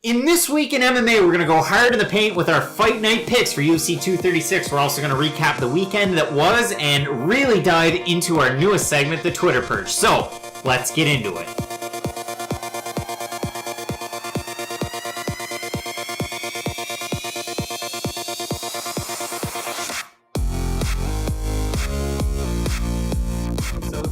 In this week in MMA, we're going to go hard in the paint with our fight night picks for UFC 236. We're also going to recap the weekend that was and really dive into our newest segment, the Twitter Purge. So, let's get into it.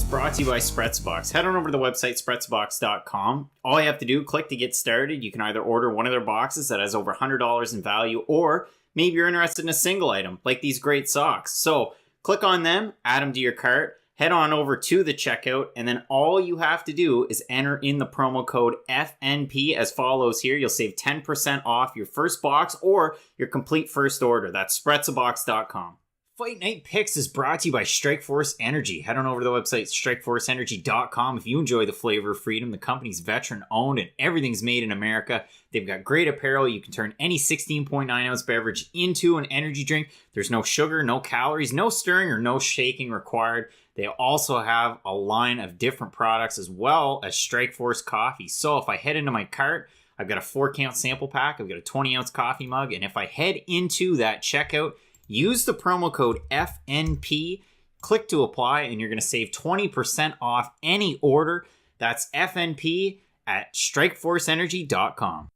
Brought to you by Spretzbox. Head on over to the website spretzbox.com. All you have to do, click to get started. You can either order one of their boxes that has over $100 in value, or maybe you're interested in a single item, like these great socks. So click on them, add them to your cart, head on over to the checkout, and then all you have to do is enter in the promo code FNP as follows here. You'll save 10% off your first box or your complete first order. That's spretzbox.com. Fight Night Picks is brought to you by Strikeforce Energy. Head on over to the website strikeforceenergy.com if you enjoy the flavor of freedom. The company's veteran owned and everything's made in America. They've got great apparel. You can turn any 16.9 ounce beverage into an energy drink. There's no sugar, no calories, no stirring or no shaking required. They also have a line of different products as well as Strikeforce coffee. So if I head into my cart, I've got a 4-count sample pack. I've got a 20-ounce coffee mug. And if I head into that checkout, use the promo code FNP, click to apply, and you're going to save 20% off any order. That's FNP at strikeforceenergy.com.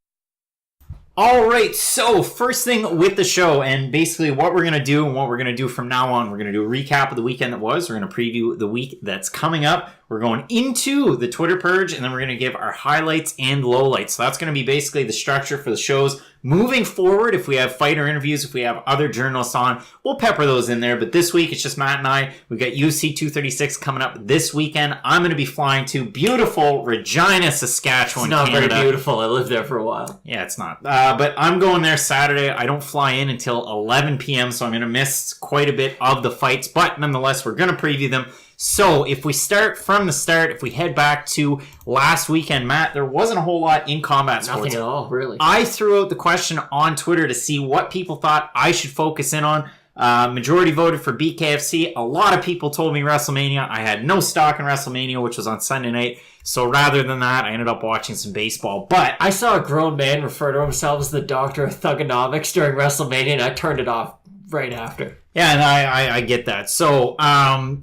All right, so first thing with the show, and basically what we're going to do and what we're going to do from now on, we're going to do a recap of the weekend that was. We're going to preview the week that's coming up. We're going into the Twitter Purge, and then we're going to give our highlights and lowlights. So that's going to be basically the structure for the shows. Moving forward, if we have fighter interviews, if we have other journalists on, we'll pepper those in there. But this week, it's just Matt and I. We've got UFC 236 coming up this weekend. I'm going to be flying to beautiful Regina, Saskatchewan, Canada. It's not Canada. very beautiful. I lived there for a while. Yeah, it's not. But I'm going there Saturday. I don't fly in until 11 p.m., so I'm going to miss quite a bit of the fights. But nonetheless, we're going to preview them. So if we start from the start, if we head back to last weekend, Matt, there wasn't a whole lot in combat sports. Nothing at all, really. I threw out the question on Twitter to see what people thought I should focus in on. Majority voted for BKFC. A lot of people told me WrestleMania. I had no stock in WrestleMania, which was on Sunday night. So rather than that, I ended up watching some baseball. But I saw a grown man refer to himself as the Doctor of Thugonomics during WrestleMania, and I turned it off right after. Yeah, and I get that. So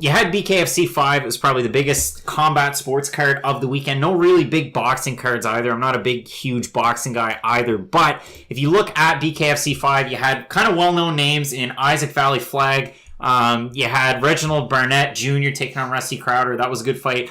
you had BKFC 5. It was probably the biggest combat sports card of the weekend. No really big boxing cards either. I'm not a big, huge boxing guy either. But if you look at BKFC 5, you had kind of well-known names in Isaac Valley Flag. You had Reginald Barnett Jr. taking on Rusty Crowder. That was a good fight.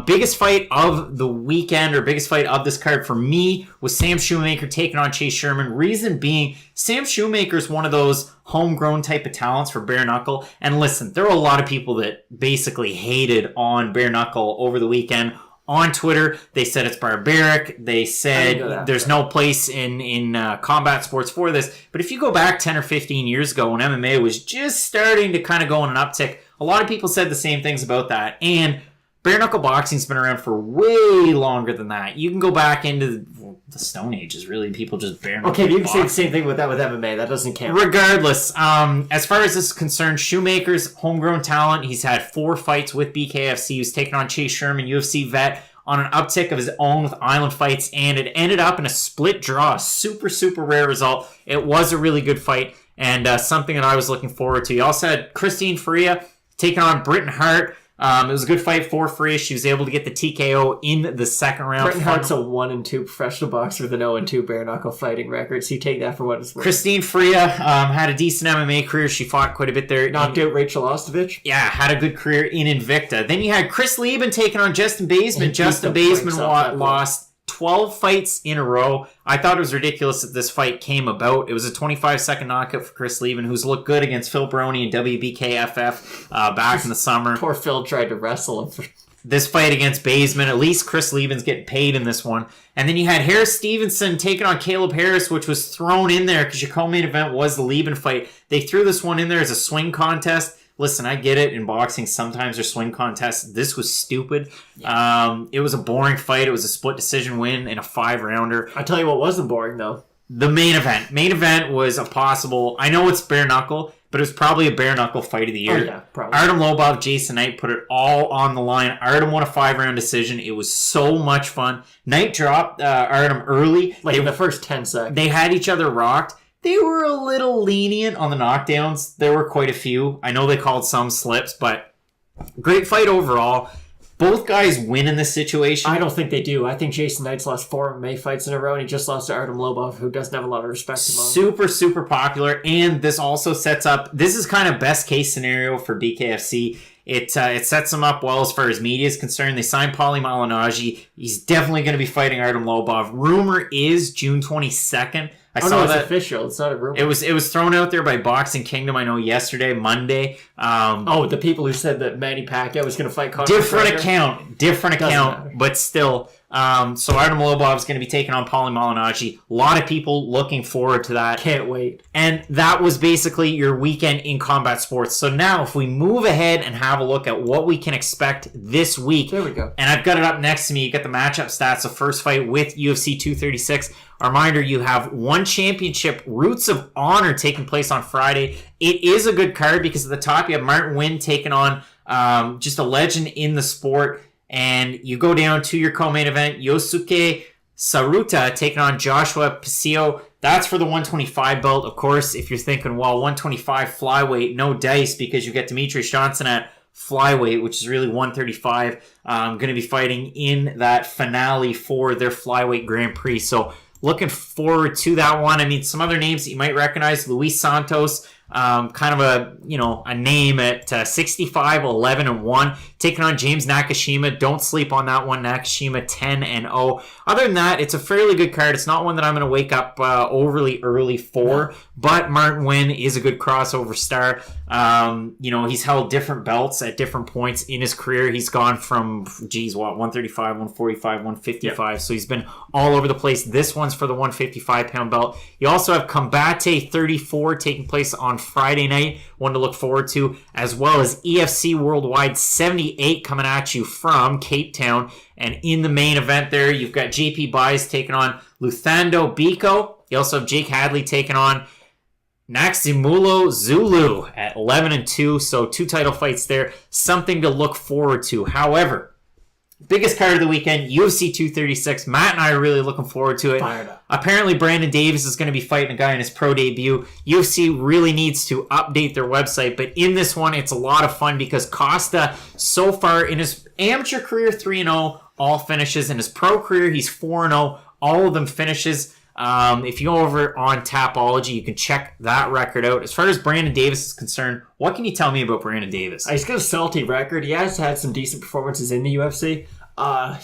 Biggest fight of the weekend, or biggest fight of this card for me, was Sam Shoemaker taking on Chase Sherman. Reason being, Sam Shoemaker is one of those homegrown type of talents for bare knuckle. And listen, there were a lot of people that basically hated on bare knuckle over the weekend. On Twitter, they said it's barbaric. They said there's no place in combat sports for this. But if you go back 10 or 15 years ago when MMA was just starting to kind of go on an uptick, a lot of people said the same things about that. And bare knuckle boxing's been around for way longer than that. You can go back into the Stone Ages, really. People just bare knuckle. Okay, but you can say the same thing with that with MMA. That doesn't count. Regardless, as far as this is concerned, Shoemaker's homegrown talent. He's had 4 fights with BKFC. He was taking on Chase Sherman, UFC vet, on an uptick of his own with Island Fights, and it ended up in a split draw. Super, super rare result. It was a really good fight, and something that I was looking forward to. He also had Christine Freya taking on Britain Hart. It was a good fight for Freya. She was able to get the TKO in the second round. Britain Hart's a 1-2 professional boxer with an 0-2 bare knuckle fighting record, so you take that for what it's worth. Christine Freya had a decent MMA career. She fought quite a bit there. Knocked out Rachel Ostovich. Yeah, had a good career in Invicta. Then you had Chris Lieben taking on Justin Baseman. Justin Baseman lost 12 fights in a row. I thought it was ridiculous that this fight came about. It was a 25-second knockout for Chris Lieben, who's looked good against Phil Baroni and WBKFF back in the summer. Poor Phil tried to wrestle him. This fight against Baseman, at least Chris Lieben's getting paid in this one. And then you had Harris Stevenson taking on Caleb Harris, which was thrown in there because your co-main event was the Lieben fight. They threw this one in there as a swing contest. Listen, I get it. In boxing, sometimes there's swing contests. This was stupid. Yeah. It was a boring fight. It was a split decision win in a 5-rounder. I'll tell you what wasn't boring, though. The main event. Main event was a possible... I know it's bare knuckle, but it was probably a bare knuckle fight of the year. Oh, yeah, probably. Artem Lobov, Jason Knight put it all on the line. Artem won a 5-round decision. It was so much fun. Knight dropped Artem early. Like in the first 10 seconds. They had each other rocked. They were a little lenient on the knockdowns. There were quite a few. I know they called some slips, but great fight overall. Both guys win in this situation. I don't think they do. I think Jason Knight's lost 4 MMA fights in a row, and he just lost to Artem Lobov, who doesn't have a lot of respect among Super, super popular, and this also sets up... This is kind of best case scenario for BKFC. It sets them up well as far as media is concerned. They signed Paulie Malignaggi. He's definitely going to be fighting Artem Lobov. Rumor is June 22nd. I saw it's that official. It's not a rumor. It was thrown out there by Boxing Kingdom. I know yesterday, Monday. The people who said that Manny Pacquiao was going to fight Conor different McGregor? account, Matter. but still. So Artem Lobov is going to be taking on Paulie Malignaggi. A lot of people looking forward to that. Can't wait. And that was basically your weekend in combat sports. So now, if we move ahead and have a look at what we can expect this week. There we go. And I've got it up next to me. You got the matchup stats. The first fight with UFC 236. A reminder, you have one championship, Roots of Honor, taking place on Friday. It is a good card because at the top you have Martin Wynn taking on just a legend in the sport. And you go down to your co-main event, Yosuke Saruta taking on Joshua Pasio. That's for the 125 belt. Of course, if you're thinking, well, 125 flyweight, no dice because you get Demetrius Johnson at flyweight, which is really 135. Going to be fighting in that finale for their flyweight Grand Prix. So looking forward to that one. I mean, some other names that you might recognize, Luis Santos, kind of a name at 65, 11, and 1, taking on James Nakashima. Don't sleep on that one. Nakashima 10-0. Other than that, it's a fairly good card. It's not one that I'm going to wake up overly early for, but Martin Wynn is a good crossover star. He's held different belts at different points in his career. He's gone from 135, 145, 155. Yep. So he's been all over the place. This one's for the 155-pound belt. You also have Combate 34 taking place on Friday night, one to look forward to, as well as EFC Worldwide 78 coming at you from Cape Town. And in the main event there, you've got JP Buys taking on Luthando Biko. You also have Jake Hadley taking on Naximulo Zulu at 11-2. So 2 title fights there. Something to look forward to. However, biggest card of the weekend, UFC 236. Matt and I are really looking forward to it. Fired up. Apparently, Brandon Davis is going to be fighting a guy in his pro debut. UFC really needs to update their website, but in this one, it's a lot of fun because Costa, so far in his amateur career, 3-0, all finishes. In his pro career, he's 4-0, all of them finishes. If you go over on Tapology, you can check that record out. As far as Brandon Davis is concerned, what can you tell me about Brandon Davis? He's got a salty record. He has had some decent performances in the UFC. And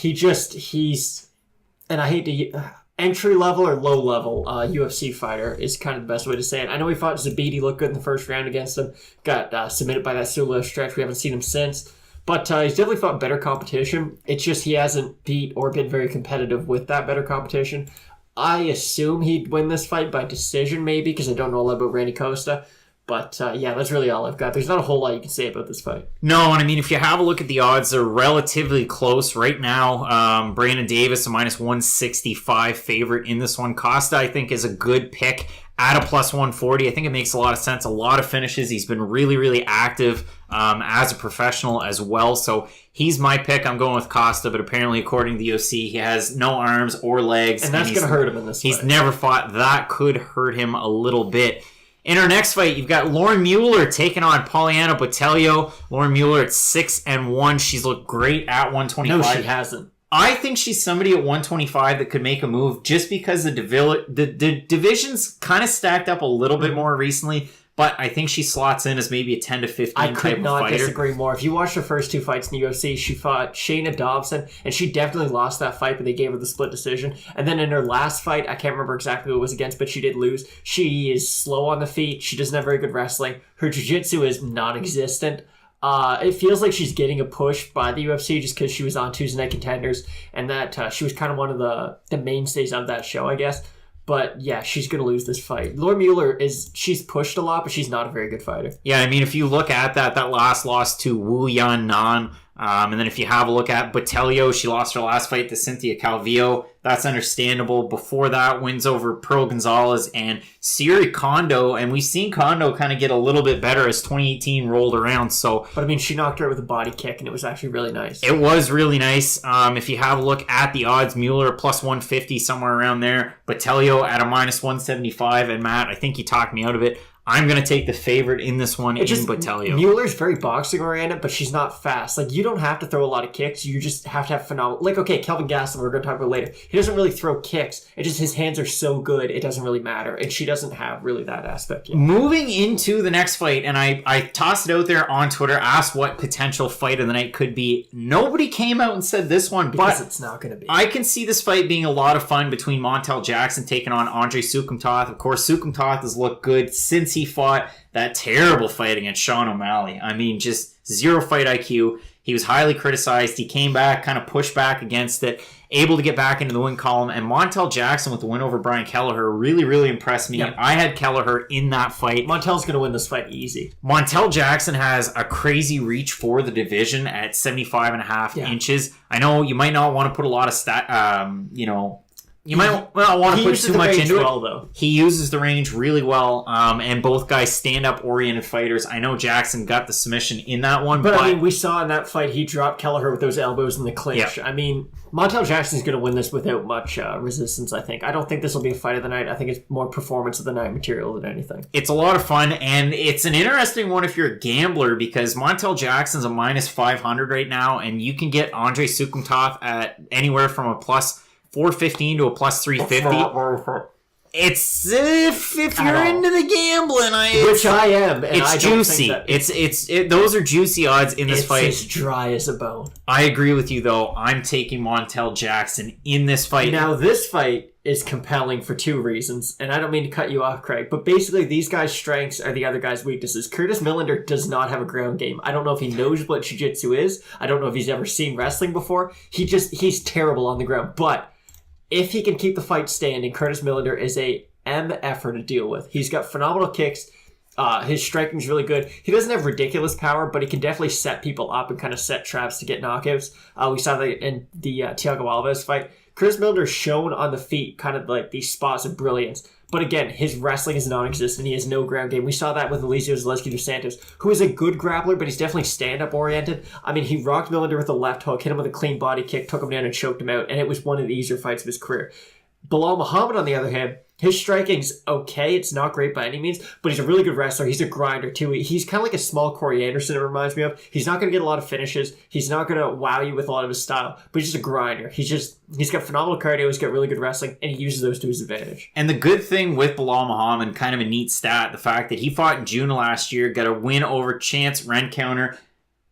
I hate to... entry level or low level UFC fighter is kind of the best way to say it. I know he fought Zabit. He looked good in the first round against him. Got submitted by that solo stretch. We haven't seen him since. But he's definitely fought better competition. It's just he hasn't beat or been very competitive with that better competition. I assume he'd win this fight by decision maybe because I don't know a lot about Randy Costa. But that's really all I've got. There's not a whole lot you can say about this fight. No, and I mean, if you have a look at the odds, they're relatively close right now. Brandon Davis, a minus 165 favorite in this one. Costa, I think, is a good pick at a plus 140. I think it makes a lot of sense. A lot of finishes. He's been really, really active as a professional as well. So he's my pick. I'm going with Costa, but apparently, according to the UFC, he has no arms or legs. And that's going to hurt him in this fight. He's never fought. That could hurt him a little bit. In our next fight, you've got Lauren Mueller taking on Poliana Botelho. Lauren Mueller at 6-1. She's looked great at 125. No, she hasn't. I think she's somebody at 125 that could make a move just because the division's kind of stacked up a little bit more recently. But I think she slots in as maybe a 10 to 15 type of fighter. I could not disagree more. If you watch the first 2 fights in the UFC, she fought Shayna Dobson, and she definitely lost that fight, but they gave her the split decision. And then in her last fight, I can't remember exactly who it was against, but she did lose. She is slow on the feet. She doesn't have very good wrestling. Her jiu-jitsu is non-existent. It feels like she's getting a push by the UFC just because she was on Tuesday Night Contenders, and that she was kind of one of the mainstays of that show, I guess. But yeah, she's going to lose this fight. Lauren Mueller she's pushed a lot, but she's not a very good fighter. Yeah, I mean, if you look at that last loss to Wu Yan Nan, And then if you have a look at Botelho, she lost her last fight to Cynthia Calvillo. That's understandable. Before that, wins over Pearl Gonzalez and Siri Kondo. And we've seen Kondo kind of get a little bit better as 2018 rolled around. So, but I mean, she knocked her out with a body kick, and it was actually really nice. It was really nice. If you have a look at the odds, Mueller plus 150, somewhere around there. Botelho at a minus 175. And Matt, I think you talked me out of it. I'm going to take the favorite in this one in Botelho. Mueller's very boxing oriented, but she's not fast. Like, you don't have to throw a lot of kicks. You just have to have phenomenal... Like, okay, Kelvin Gastelum, we're going to talk about later. He doesn't really throw kicks. It just, his hands are so good, it doesn't really matter. And she doesn't have really that aspect yet. Moving into the next fight, and I tossed it out there on Twitter, asked what potential fight of the night could be. Nobody came out and said this one, because it's not going to be. I can see this fight being a lot of fun between Montel Jackson taking on Andre Sukumtoth. Of course, Sukumtoth has looked good since he fought that terrible fight against Sean O'Malley. I mean, just zero fight IQ. He was highly criticized. He came back, kind of pushed back against it, able to get back into the win column. And Montel Jackson with the win over Brian Kelleher really, really impressed me. Yep. I had Kelleher in that fight. Montel's going to win this fight easy. Montel Jackson has a crazy reach for the division at 75.5 inches. I know you might not want to put a lot of you might not want to put too much into it. Though. He uses the range really well, and both guys stand-up oriented fighters. I know Jackson got the submission in that one, but I mean, we saw in that fight he dropped Kelleher with those elbows in the clinch. I mean, Montel Jackson's going to win this without much resistance, I think. I don't think this will be a fight of the night. I think it's more performance of the night material than anything. It's a lot of fun, and it's an interesting one if you're a gambler, because Montel Jackson's a minus 500 right now, and you can get Andre Sukumtoth at anywhere from a plus 415 to a plus 350. It's if you're into the gambling, which I am. And it's juicy. Those are juicy odds in this fight. It's as dry as a bone. I agree with you though. I'm taking Montel Jackson in this fight. Now this fight is compelling for two reasons, and I don't mean to cut you off, Craig, but basically these guys' strengths are the other guys' weaknesses. Curtis Millander does not have a ground game. I don't know if he knows what jiu-jitsu is. I don't know if he's ever seen wrestling before. He's terrible on the ground, but if he can keep the fight standing, Curtis Millander is a MFer to deal with. He's got phenomenal kicks. His striking's really good. He doesn't have ridiculous power, but he can definitely set people up and kind of set traps to get knockouts. We saw that in the Thiago Alves fight. Curtis Millander's shown on the feet kind of like these spots of brilliance. But again, his wrestling is non-existent. He has no ground game. We saw that with Eliseo Zaleski dos Santos, who is a good grappler, but he's definitely stand-up oriented. I mean, he rocked Millander with a left hook, hit him with a clean body kick, took him down and choked him out, and it was one of the easier fights of his career. Bilal Muhammad, on the other hand, his striking's okay. It's not great by any means, but he's a really good wrestler. He's a grinder, too. He's kind of like a small Corey Anderson, it reminds me of. He's not going to get a lot of finishes. He's not going to wow you with a lot of his style, but he's just a grinder. He's got phenomenal cardio. He's got really good wrestling, and he uses those to his advantage. And the good thing with Bilal Muhammad, kind of a neat stat, the fact that he fought in June of last year, got a win over Chance Rencounter,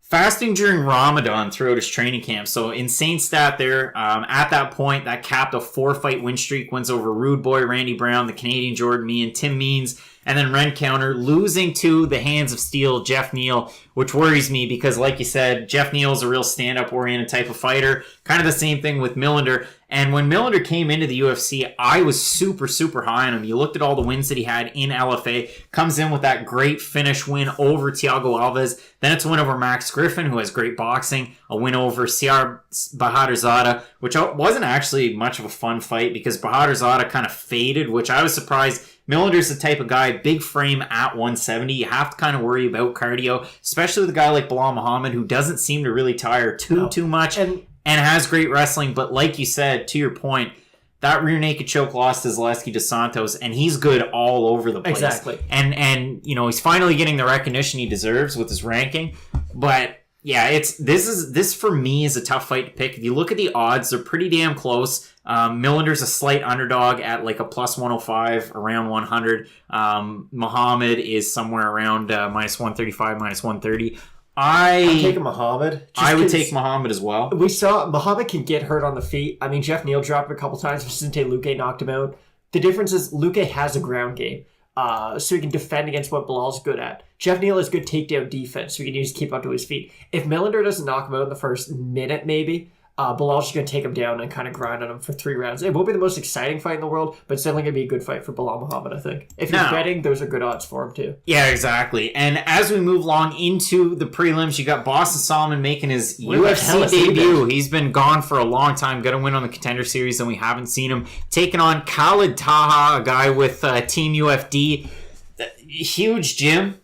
fasting during Ramadan throughout his training camp. So insane stat there. At that point, that capped a 4-fight win streak. Wins over Rude Boy, Randy Brown, the Canadian Jordan Meehan, Tim Means, and then Rencounter losing to the Hands of Steel, Jeff Neal, which worries me because, like you said, Jeff Neal is a real stand-up oriented type of fighter. Kind of the same thing with Millander. And when Millander came into the UFC, I was super, super high on him. You looked at all the wins that he had in LFA. Comes in with that great finish win over Thiago Alves. Then it's a win over Max Griffin, who has great boxing. A win over Siar Bahadurzada, which wasn't actually much of a fun fight because Bahadurzada kind of faded, which I was surprised. Millander's the type of guy, big frame at 170. You have to kind of worry about cardio, especially with a guy like Bilal Muhammad, who doesn't seem to really tire too much and has great wrestling. But like you said, to your point, that rear naked choke lost to Zaleski dos Santos, and he's good all over the place. Exactly. And he's finally getting the recognition he deserves with his ranking. But yeah, this for me is a tough fight to pick. If you look at the odds, they're pretty damn close. Millander's a slight underdog at like a plus 105, around 100. Muhammad is somewhere around minus 135, minus 130. I'm taking Muhammad. I would take Muhammad as well. We saw Muhammad can get hurt on the feet. I mean, Jeff Neal dropped him a couple times. Vicente Luque knocked him out. The difference is Luque has a ground game. So he can defend against what Bilal's good at. Jeff Neal has good takedown defense, so he can use to keep up to his feet. If Millander doesn't knock him out in the first minute, maybe, Bilal's just going to take him down and kind of grind on him for 3 rounds. It won't be the most exciting fight in the world, but it's definitely going to be a good fight for Bilal Muhammad, I think. If you're betting, those are good odds for him, too. Yeah, exactly. And as we move along into the prelims, you got Boston Solomon making his UFC debut. He's been gone for a long time. Got to win on the Contender Series, and we haven't seen him. Taking on Khalid Taha, a guy with Team UFD. Huge gym.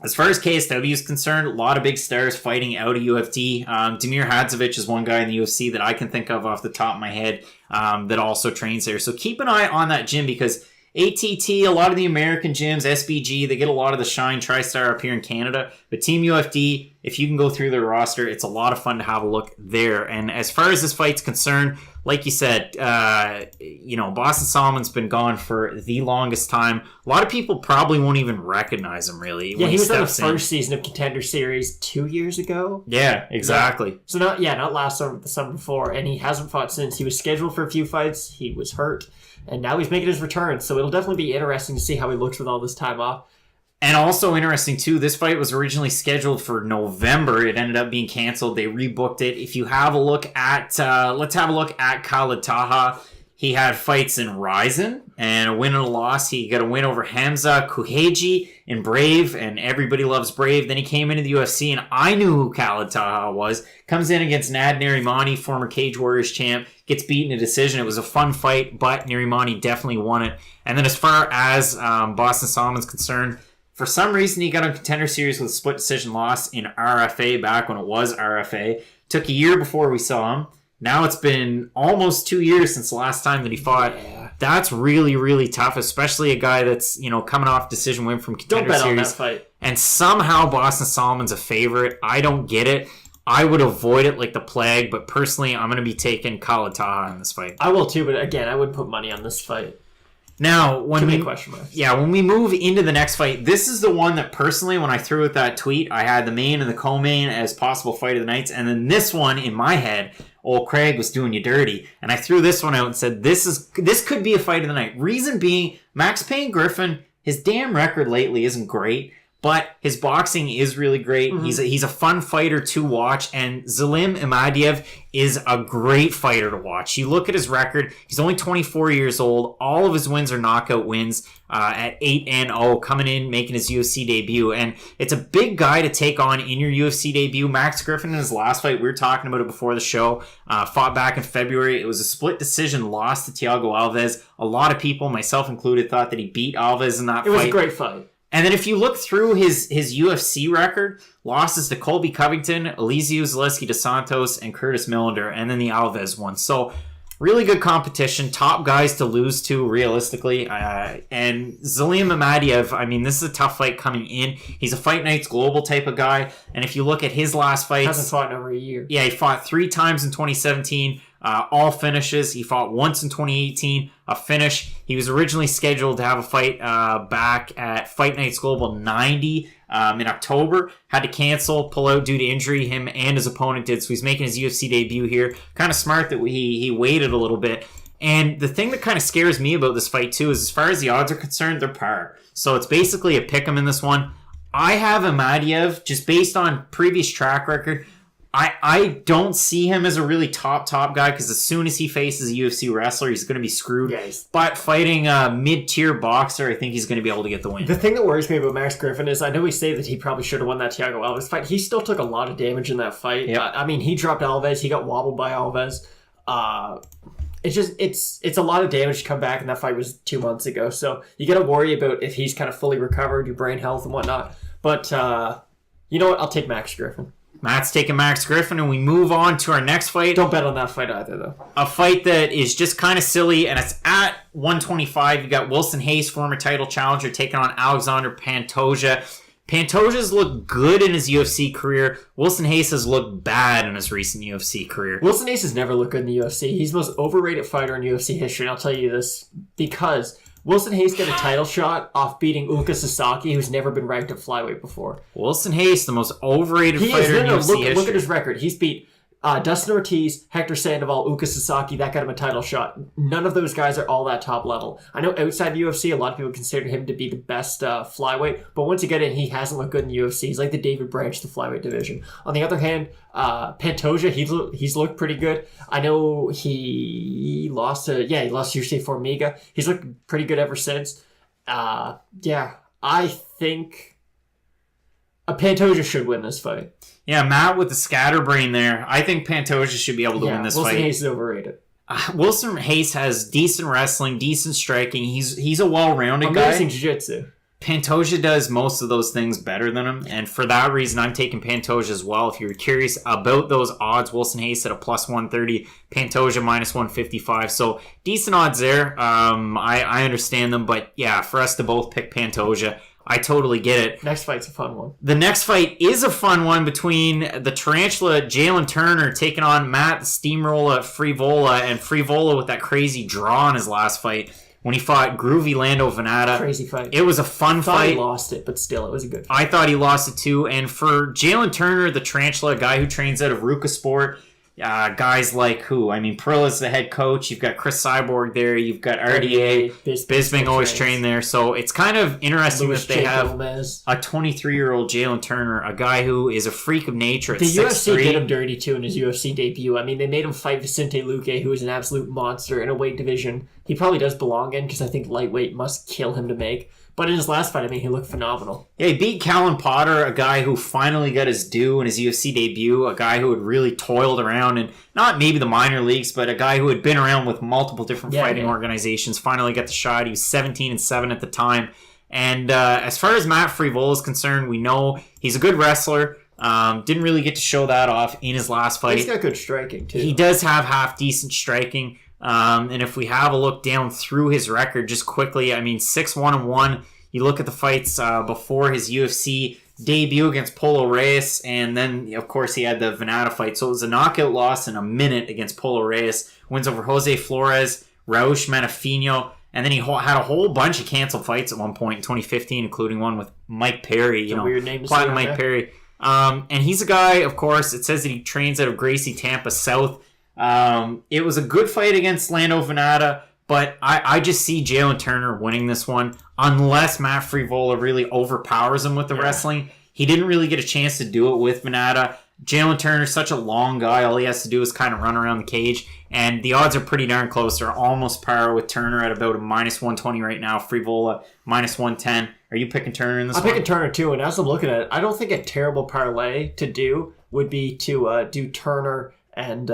As far as KSW is concerned, a lot of big stars fighting out of UFC. Damir Hadzovic is one guy in the UFC that I can think of off the top of my head that also trains there. So keep an eye on that gym because ATT, a lot of the American gyms, SBG, they get a lot of the shine. TriStar up here in Canada. But Team UFD, if you can go through their roster, it's a lot of fun to have a look there. And as far as this fight's concerned, like you said, Boston Solomon's been gone for the longest time. A lot of people probably won't even recognize him, really. Yeah, he was on the first season of Contender Series 2 years ago. Yeah, exactly. Yeah. So not last summer, but the summer before. And he hasn't fought since. He was scheduled for a few fights. He was hurt. And now he's making his return. So it'll definitely be interesting to see how he looks with all this time off. And also interesting, too, this fight was originally scheduled for November. It ended up being canceled. They rebooked it. If you have a look at, let's have a look at Khalid Taha. He had fights in Ryzen and a win and a loss. He got a win over Hamza Kuheji in Brave, and everybody loves Brave. Then he came into the UFC, and I knew who Khalid Taha was. Comes in against Nad Narimani, former Cage Warriors champ. Gets beaten in a decision. It was a fun fight, but Narimani definitely won it. And then as far as Boston Solomon's concerned, for some reason, he got on Contender Series with a split decision loss in RFA back when it was RFA. Took a year before we saw him. Now it's been almost 2 years since the last time that he fought. Yeah. That's really, really tough, especially a guy that's, coming off decision win from Contender Series. Don't bet on that fight. And somehow Boston Solomon's a favorite. I don't get it. I would avoid it like the plague, but personally, I'm going to be taking Khalid Taha in this fight. I will too, but again, I wouldn't put money on this fight. Now, when we move into the next fight, this is the one that personally, when I threw out that tweet, I had the main and the co-main as possible fight of the nights, and then this one in my head, old Craig was doing you dirty, and I threw this one out and said this could be a fight of the night. Reason being, Max Payne Griffin, his damn record lately isn't great, but his boxing is really great. Mm-hmm. He's a fun fighter to watch, and Zelim Imadiev is a great fighter to watch. You look at his record, he's only 24 years old. All of his wins are knockout wins at 8-0, coming in, making his UFC debut. And it's a big guy to take on in your UFC debut. Max Griffin in his last fight, we were talking about it before the show, fought back in February. It was a split decision loss to Thiago Alves. A lot of people, myself included, thought that he beat Alves in that fight. It was a great fight. And then if you look through his UFC record, losses to Colby Covington, Eliseu Zaleski dos Santos, and Curtis Millander, and then the Alves one. So really good competition, top guys to lose to realistically. And Zelim Imadiev, I mean, this is a tough fight coming in. He's a Fight Nights Global type of guy. And if you look at his last fights... Hasn't fought in over a year. Yeah, he fought 3 times in 2017. All finishes. He fought once in 2018, a finish. He was originally scheduled to have a fight back at Fight Nights Global 90 in October. Had to cancel, pull out due to injury. Him and his opponent did. So he's making his UFC debut here. Kind of smart that he waited a little bit. And the thing that kind of scares me about this fight too is as far as the odds are concerned, they're par. So it's basically a pick'em in this one. I have Imadiev just based on previous track record. I don't see him as a really top guy because as soon as he faces a UFC wrestler, he's going to be screwed. Yes. But fighting a mid-tier boxer, I think he's going to be able to get the win. The thing that worries me about Max Griffin is I know we say that he probably should have won that Thiago Alves fight. He still took a lot of damage in that fight. Yep. I mean, he dropped Alves. He got wobbled by Alves. It's a lot of damage to come back, and that fight was 2 months ago. So you got to worry about if he's kind of fully recovered, your brain health and whatnot. But you know what? I'll take Max Griffin. Matt's taking Max Griffin, and we move on to our next fight. Don't bet on that fight either, though. A fight that is just kind of silly, and it's at 125. You got Wilson Hayes, former title challenger, taking on Alexander Pantoja. Pantoja's looked good in his UFC career. Wilson Hayes has looked bad in his recent UFC career. Wilson Hayes has never looked good in the UFC. He's the most overrated fighter in UFC history, and I'll tell you this because Wilson Hayes got a title shot off beating Ulka Sasaki, who's never been ranked at flyweight before. Wilson Hayes, the most overrated fighter in UFC history. Look at his record. He's beat Dustin Ortiz, Hector Sandoval, Uka Sasaki, that got him a title shot. None of those guys are all that top level. I know outside the UFC, a lot of people consider him to be the best flyweight, but once you get in, he hasn't looked good in the UFC. He's like the David Branch, the flyweight division. On the other hand, Pantoja, he's looked pretty good. I know he lost to UFC Formiga. He's looked pretty good ever since. I think Pantoja should win this fight. Yeah, Matt with the scatterbrain there. I think Pantoja should be able to win this Wilson fight. Hayes is overrated. Wilson Hayes has decent wrestling, decent striking. He's a well-rounded guy. Amazing jiu-jitsu. Pantoja does most of those things better than him, and for that reason, I'm taking Pantoja as well. If you're curious about those odds, Wilson Hayes at a plus 130, Pantoja minus 155. So decent odds there. I understand them, but yeah, for us to both pick Pantoja, I totally get it. Next fight's a fun one. The next fight is a fun one between the Tarantula, Jalen Turner, taking on Matt the Steamroller Freevola, and Freevola with that crazy draw in his last fight when he fought Groovy Lando Venata. Crazy fight. It was a fun fight. He lost it, but still, it was a good fight. I thought he lost it too. And for Jalen Turner, the Tarantula, a guy who trains out of Ruka Sport, guys like who? I mean, Perilla's the head coach. You've got Chris Cyborg there. You've got RDA. Bisping always trained there. So it's kind of interesting that they have a 23-year-old Jalen Turner, a guy who is a freak of nature at 6'3". The UFC did him dirty too in his UFC debut. I mean, they made him fight Vicente Luque, who is an absolute monster in a weight division he probably does belong in, because I think lightweight must kill him to make. But in his last fight, I mean, he looked phenomenal. Yeah, he beat Callan Potter, a guy who finally got his due in his UFC debut, a guy who had really toiled around in not maybe the minor leagues, but a guy who had been around with multiple different fighting organizations, finally got the shot. He was 17-7 at the time. And as far as Matt Freevola is concerned, we know he's a good wrestler. Didn't really get to show that off in his last fight. He's got good striking, too. He does have half-decent striking. And if we have a look down through his record just quickly, I mean, 6-1-1. You look at the fights before his UFC debut against Polo Reyes, and then, of course, he had the Venata fight. So it was a knockout loss in a minute against Polo Reyes. Wins over Jose Flores, Raush Manafino, and then he had a whole bunch of canceled fights at one point in 2015, including one with Mike Perry. Weird name to Platinum Mike Perry. And he's a guy, of course, it says that he trains out of Gracie, Tampa South. It was a good fight against Lando Venata, but I just see Jalen Turner winning this one unless Matt Freevola really overpowers him with the wrestling. He didn't really get a chance to do it with Venata. Jalen Turner's such a long guy. All he has to do is kind of run around the cage, and the odds are pretty darn close. They're almost par with Turner at about a minus 120 right now. Freevola minus 110. Are you picking Turner in this one? I'm picking Turner too, and as I'm looking at it, I don't think a terrible parlay to do would be to do Turner and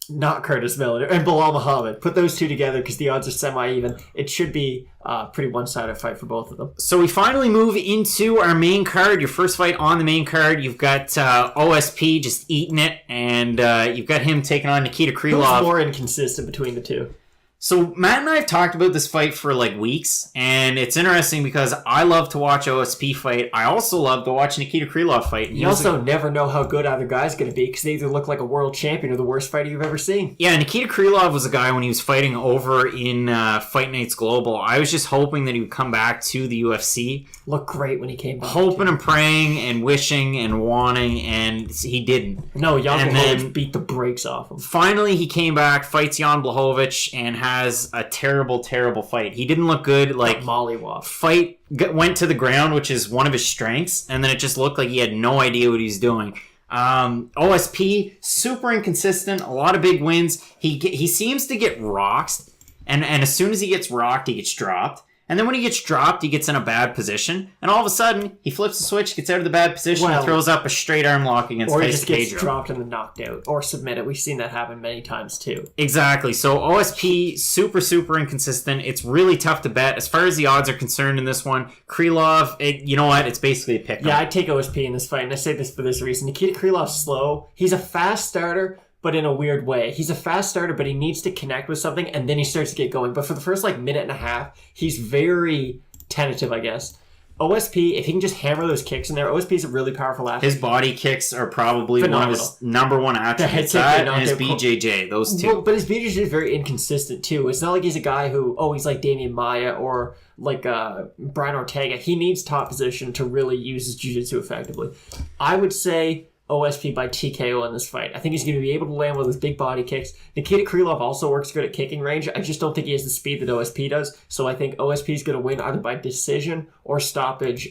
not Curtis Miller, and Bilal Muhammad. Put those two together because the odds are semi-even. It should be a pretty one-sided fight for both of them. So we finally move into our main card. Your first fight on the main card, you've got OSP just eating it, and you've got him taking on Nikita Krylov. Who's more inconsistent between the two? So Matt and I have talked about this fight for like weeks, and it's interesting because I love to watch OSP fight. I also love to watch Nikita Krylov fight. You also never know how good either guy's going to be because they either look like a world champion or the worst fighter you've ever seen. Yeah, Nikita Krylov was a guy when he was fighting over in Fight Nights Global. I was just hoping that he would come back to the UFC. Looked great when he came back. Hoping and praying and wishing and wanting, and he didn't. No, Jan Blachowicz beat the brakes off him. Finally, he came back, fights Jan Blachowicz, and has a terrible, terrible fight. He didn't look good. Like mollywop. Fight went to the ground, which is one of his strengths, and then it just looked like he had no idea what he was doing. OSP, super inconsistent, a lot of big wins. He seems to get rocked, and as soon as he gets rocked, he gets dropped. And then when he gets dropped, he gets in a bad position. And all of a sudden, he flips the switch, gets out of the bad position, and throws up a straight arm lock against Tyson Pedro. Or he just gets dropped and then knocked out. Or submitted. We've seen that happen many times, too. Exactly. So OSP, super, super inconsistent. It's really tough to bet. As far as the odds are concerned in this one, Krylov, you know what? It's basically a pick. Yeah, I take OSP in this fight, and I say this for this reason. Nikita Krylov's slow. He's a fast starter, but in a weird way. He's a fast starter, but he needs to connect with something, and then he starts to get going. But for the first, minute and a half, he's very tentative, I guess. OSP, if he can just hammer those kicks in there, OSP is a really powerful athlete. His body kicks are probably Phenomenal. one of his number one attributes. That and his BJJ, those two. Well, but his BJJ is very inconsistent too. It's not like he's a guy who, he's like Damian Maia or like Brian Ortega. He needs top position to really use his jiu-jitsu effectively. I would say OSP by TKO in this fight. I think he's going to be able to land with his big body kicks. Nikita Krylov also works good at kicking range. I just don't think he has the speed that OSP does. So I think OSP is going to win either by decision or stoppage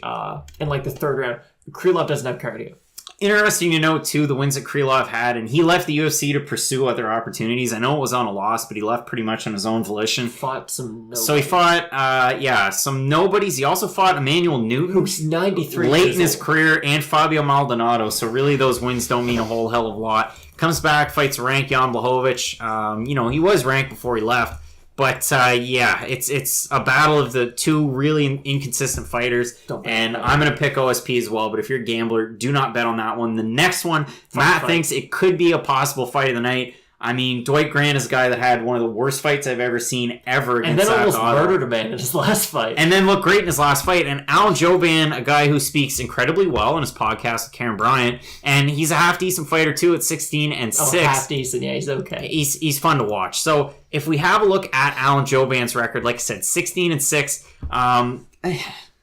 in like the third round. Krylov doesn't have cardio. Interesting to note, too, the wins that Krylov had, and he left the UFC to pursue other opportunities. I know it was on a loss, but he left pretty much on his own volition. Fought some nobodies. So he fought, some nobodies. He also fought Emmanuel Newton, who's 93 late in his career, and Fabio Maldonado. So really, those wins don't mean a whole hell of a lot. Comes back, fights ranked Jan Blachowicz. He was ranked before he left. But, it's a battle of the two really inconsistent fighters, and I'm going to pick OSP as well, but if you're a gambler, do not bet on that one. The next one, Matt thinks it could be a possible fight of the night. I mean, Dwight Grant is a guy that had one of the worst fights I've ever seen ever against And then almost Otto. murdered a man in his last fight. And then looked great in his last fight. And Al Jouban, a guy who speaks incredibly well in his podcast with Karen Bryant, and he's a half-decent fighter, too, at 16-6. Oh, half-decent, yeah, he's okay. He's fun to watch. So if we have a look at Alan Jouban's record, like I said, 16-6,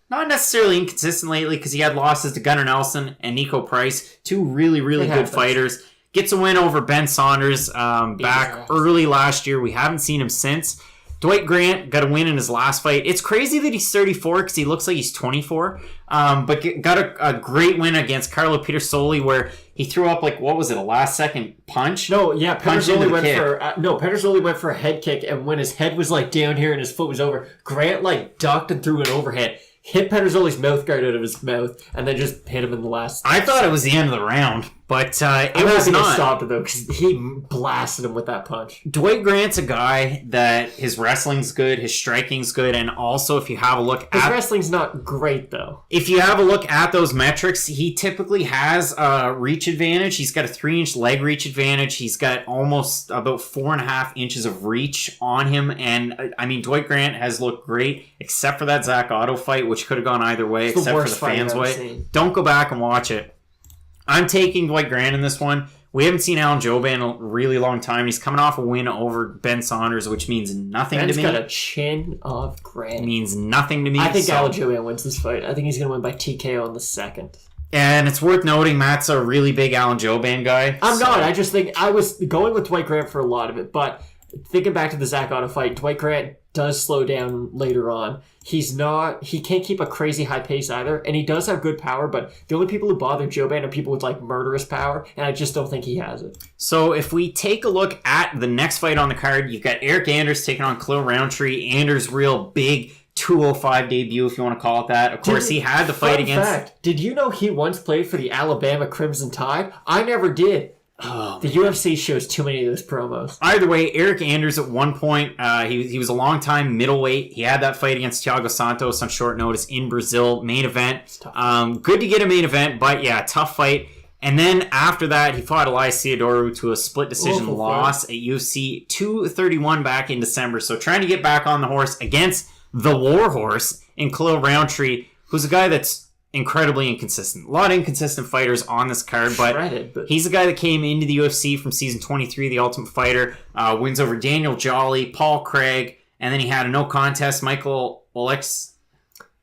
not necessarily inconsistent lately because he had losses to Gunnar Nelson and Nico Price, two really, really good fighters. Gets a win over Ben Saunders back early last year. We haven't seen him since. Dwight Grant got a win in his last fight. It's crazy that he's 34 because he looks like he's 24. But got a great win against Carlo Pietersoli where he threw up, a last-second punch? No, yeah, Pietersoli went for a head kick, and when his head was, down here and his foot was over, Grant, ducked and threw an overhead. Hit Pietersoli's mouth guard out of his mouth, and then just hit him in the last... I thought it was the end of the round, but it was not. He stopped it, though, because he blasted him with that punch. Dwight Grant's a guy that his wrestling's good, his striking's good, and also if you have a look at... His wrestling's not great, though. If you have a look at those metrics, he typically has a reach advantage. He's got a 3-inch leg reach advantage. He's got almost about 4.5 inches of reach on him, and, Dwight Grant has looked great, except for that Zach Otto fight, which could have gone either way, except for the fans' way. Don't go back and watch it. I'm taking Dwight Grant in this one. We haven't seen Alan Jouban in a really long time. He's coming off a win over Ben Saunders, which means nothing to me. Ben's got a chin of Grant. It means nothing to me. I think Alan Jouban wins this fight. I think he's going to win by TKO in the second. And it's worth noting Matt's a really big Alan Jouban guy. I'm not. I just think I was going with Dwight Grant for a lot of it, but thinking back to the Zach Otto fight, Dwight Grant does slow down later on. He can't keep a crazy high pace either, and he does have good power, but the only people who bother Jouban are people with murderous power, and I just don't think he has it. So if we take a look at the next fight on the card, you've got Eric Anders taking on Khalil Roundtree. Anders' real big 205 debut, if you want to call it that. Of course, he had the fight against... Fact, did you know he once played for the Alabama Crimson Tide? I never did. Oh, the UFC shows too many of those promos. Either way, Eric Anders at one point, he was a long-time middleweight. He had that fight against Thiago Santos on short notice in Brazil, main event. Good to get a main event, but yeah, tough fight. And then after that, he fought Elias Theodorou to a split decision loss at UFC 231 back in December. So trying to get back on the horse against the Warhorse in Khalil Roundtree, who's a guy that's incredibly inconsistent. A lot of inconsistent fighters on this card, but he's a guy that came into the UFC from season 23, The Ultimate Fighter, wins over Daniel Jolly, Paul Craig, and then he had a no contest, Michael Olex.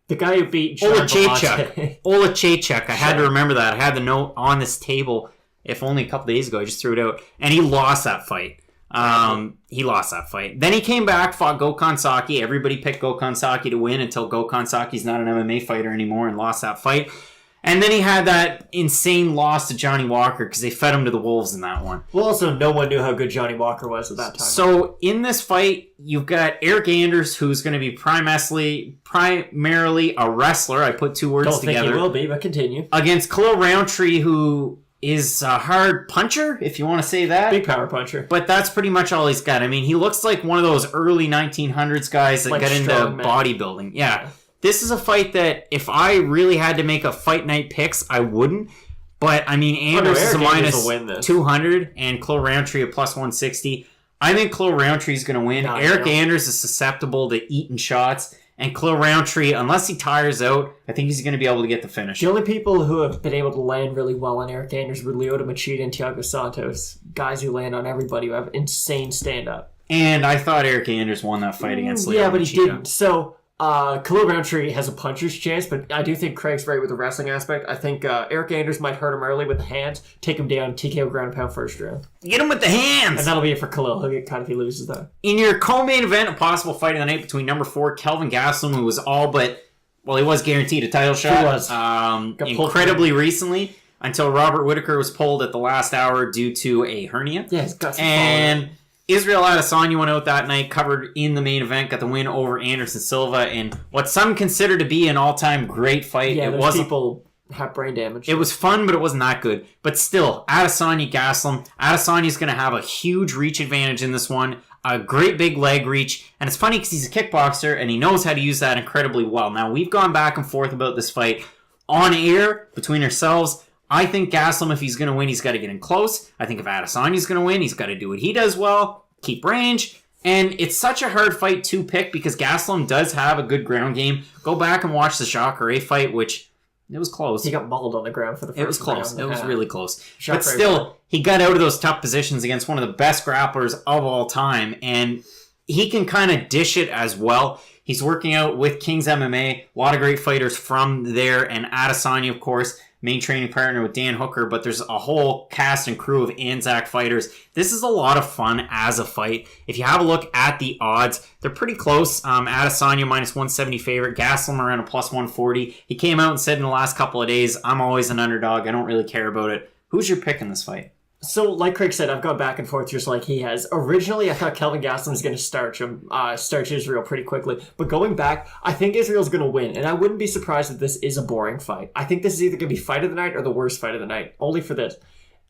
The guy who beat Olachechuk. I had to remember that. I had the note on this table, if only a couple days ago. I just threw it out. And he lost that fight. Then he came back, fought Gokhan Saki. Everybody picked Gokhan Saki to win until Gokhan Saki's not an MMA fighter anymore and lost that fight. And then he had that insane loss to Johnny Walker because they fed him to the wolves in that one. Well, also, no one knew how good Johnny Walker was at that time. So in this fight, you've got Eric Anders, who's going to be primarily a wrestler. I put two words together. Don't think he will be, but continue. Against Khalil Roundtree, who is a hard puncher, if you want to say that. Big power puncher. But that's pretty much all he's got. He looks like one of those early 1900s guys that got into bodybuilding. Yeah. This is a fight that if I really had to make a fight night picks, I wouldn't. But, Anders is a minus 200 and Khalil Roundtree a plus 160. I think Khalil Roundtree is going to win. Eric Anders is susceptible to eating shots. And Khalil Roundtree, unless he tires out, I think he's going to be able to get the finish. The only people who have been able to land really well on Eric Anders were Lyoto, Machida, and Thiago Santos. Guys who land on everybody who have insane stand-up. And I thought Eric Anders won that fight against Lyoto. Yeah, but Machida. he didn't. So, Khalil Roundtree has a puncher's chance, but I do think Craig's right with the wrestling aspect. I think Eric Anders might hurt him early with the hands, take him down, TKO ground and pound first round. Get him with the hands! And that'll be it for Khalil. He'll get cut if he loses, though. In your co-main event, a possible fight of the night between number 4, Kelvin Gastelum, who was all but... Well, he was guaranteed a title shot. He was. Incredibly recently, until Robert Whittaker was pulled at the last hour due to a hernia. Yeah, he's got some And Israel Adesanya went out that night, covered in the main event, got the win over Anderson Silva in what some consider to be an all-time great fight. Yeah, it wasn't. People have brain damage. It was fun, but it wasn't that good. But still, Adesanya, Gastelum. Adesanya's going to have a huge reach advantage in this one. A great big leg reach. And it's funny because he's a kickboxer and he knows how to use that incredibly well. Now, we've gone back and forth about this fight on air between ourselves. I think Gastelum, if he's going to win, he's got to get in close. I think if Adesanya's going to win, he's got to do what he does well, keep range. And it's such a hard fight to pick because Gastelum does have a good ground game. Go back and watch the Jacare fight, which it was close. He got mauled on the ground for the first It was close. round. It was really close. Jacare But still, he got out of those tough positions against one of the best grapplers of all time. And he can kind of dish it as well. He's working out with King's MMA. A lot of great fighters from there. And Adesanya, of course, main training partner with Dan Hooker, but there's a whole cast and crew of Anzac fighters. This is a lot of fun as a fight. If you have a look at the odds, they're pretty close. Adesanya minus 170 favorite, Gastelum around a plus 140. He came out and said in the last couple of days, I'm always an underdog. I don't really care about it. Who's your pick in this fight? So, like Craig said, I've gone back and forth just like he has. Originally, I thought Kelvin Gastelum was going to starch Israel pretty quickly. But going back, I think Israel's going to win. And I wouldn't be surprised if this is a boring fight. I think this is either going to be fight of the night or the worst fight of the night. Only for this.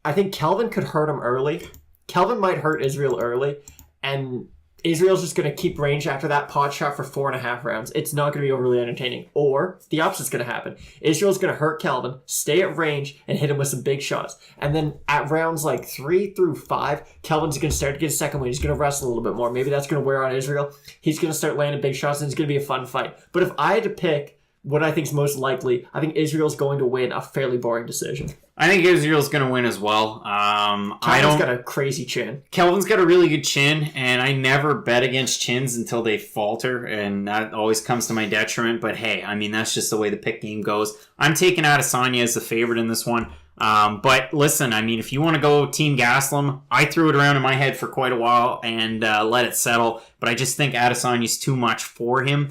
I think Kelvin could hurt him early. Kelvin might hurt Israel early. And Israel's just going to keep range after that pot shot for 4.5 rounds. It's not going to be overly entertaining. Or the opposite's going to happen. Israel's going to hurt Kelvin, stay at range, and hit him with some big shots. And then at rounds like 3 through 5, Kelvin's going to start to get a second win. He's going to wrestle a little bit more. Maybe that's going to wear on Israel. He's going to start landing big shots, and it's going to be a fun fight. But if I had to pick what I think is most likely, I think Israel's going to win a fairly boring decision. I think Israel's going to win as well. Kelvin's got a crazy chin. Kelvin's got a really good chin, and I never bet against chins until they falter, and that always comes to my detriment. But hey, I mean, that's just the way the pick game goes. I'm taking Adesanya as the favorite in this one. But listen, I mean, if you want to go Team Gastelum, I threw it around in my head for quite a while and let it settle. But I just think Adesanya's too much for him.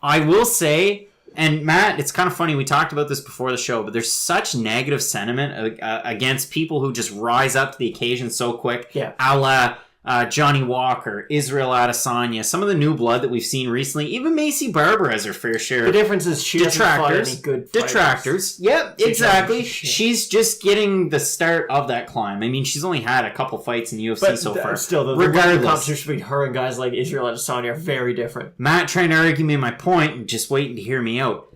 I will say... And Matt, it's kind of funny, we talked about this before the show, but there's such negative sentiment against people who just rise up to the occasion so quick. Yeah. A la Johnny Walker, Israel Adesanya, some of the new blood that we've seen recently. Even Macy Barber has her fair share. The difference is she doesn't fight any good fighters. Detractors. Yep, exactly. She's just getting the start of that climb. I mean, she's only had a couple fights in the UFC so far. Still, the competition between her and guys like Israel Adesanya are very different. Matt trying to argue me my point and just waiting to hear me out.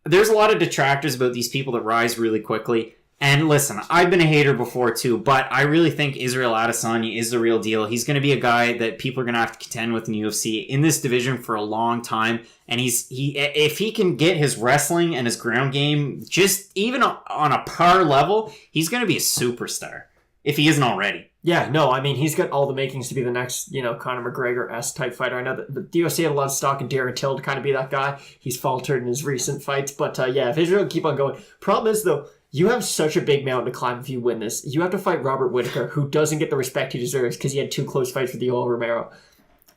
There's a lot of detractors about these people that rise really quickly. And listen, I've been a hater before too, but I really think Israel Adesanya is the real deal. He's going to be a guy that people are going to have to contend with in the UFC in this division for a long time. And if he can get his wrestling and his ground game just even on a par level, he's going to be a superstar if he isn't already. Yeah, no, I mean, he's got all the makings to be the next, Conor McGregor-esque type fighter. I know that the UFC had a lot of stock in Darren Till to kind of be that guy. He's faltered in his recent fights. But yeah, if Israel can keep on going. Problem is, though, you have such a big mountain to climb if you win this. You have to fight Robert Whittaker, who doesn't get the respect he deserves because he had 2 close fights with Yoel Romero.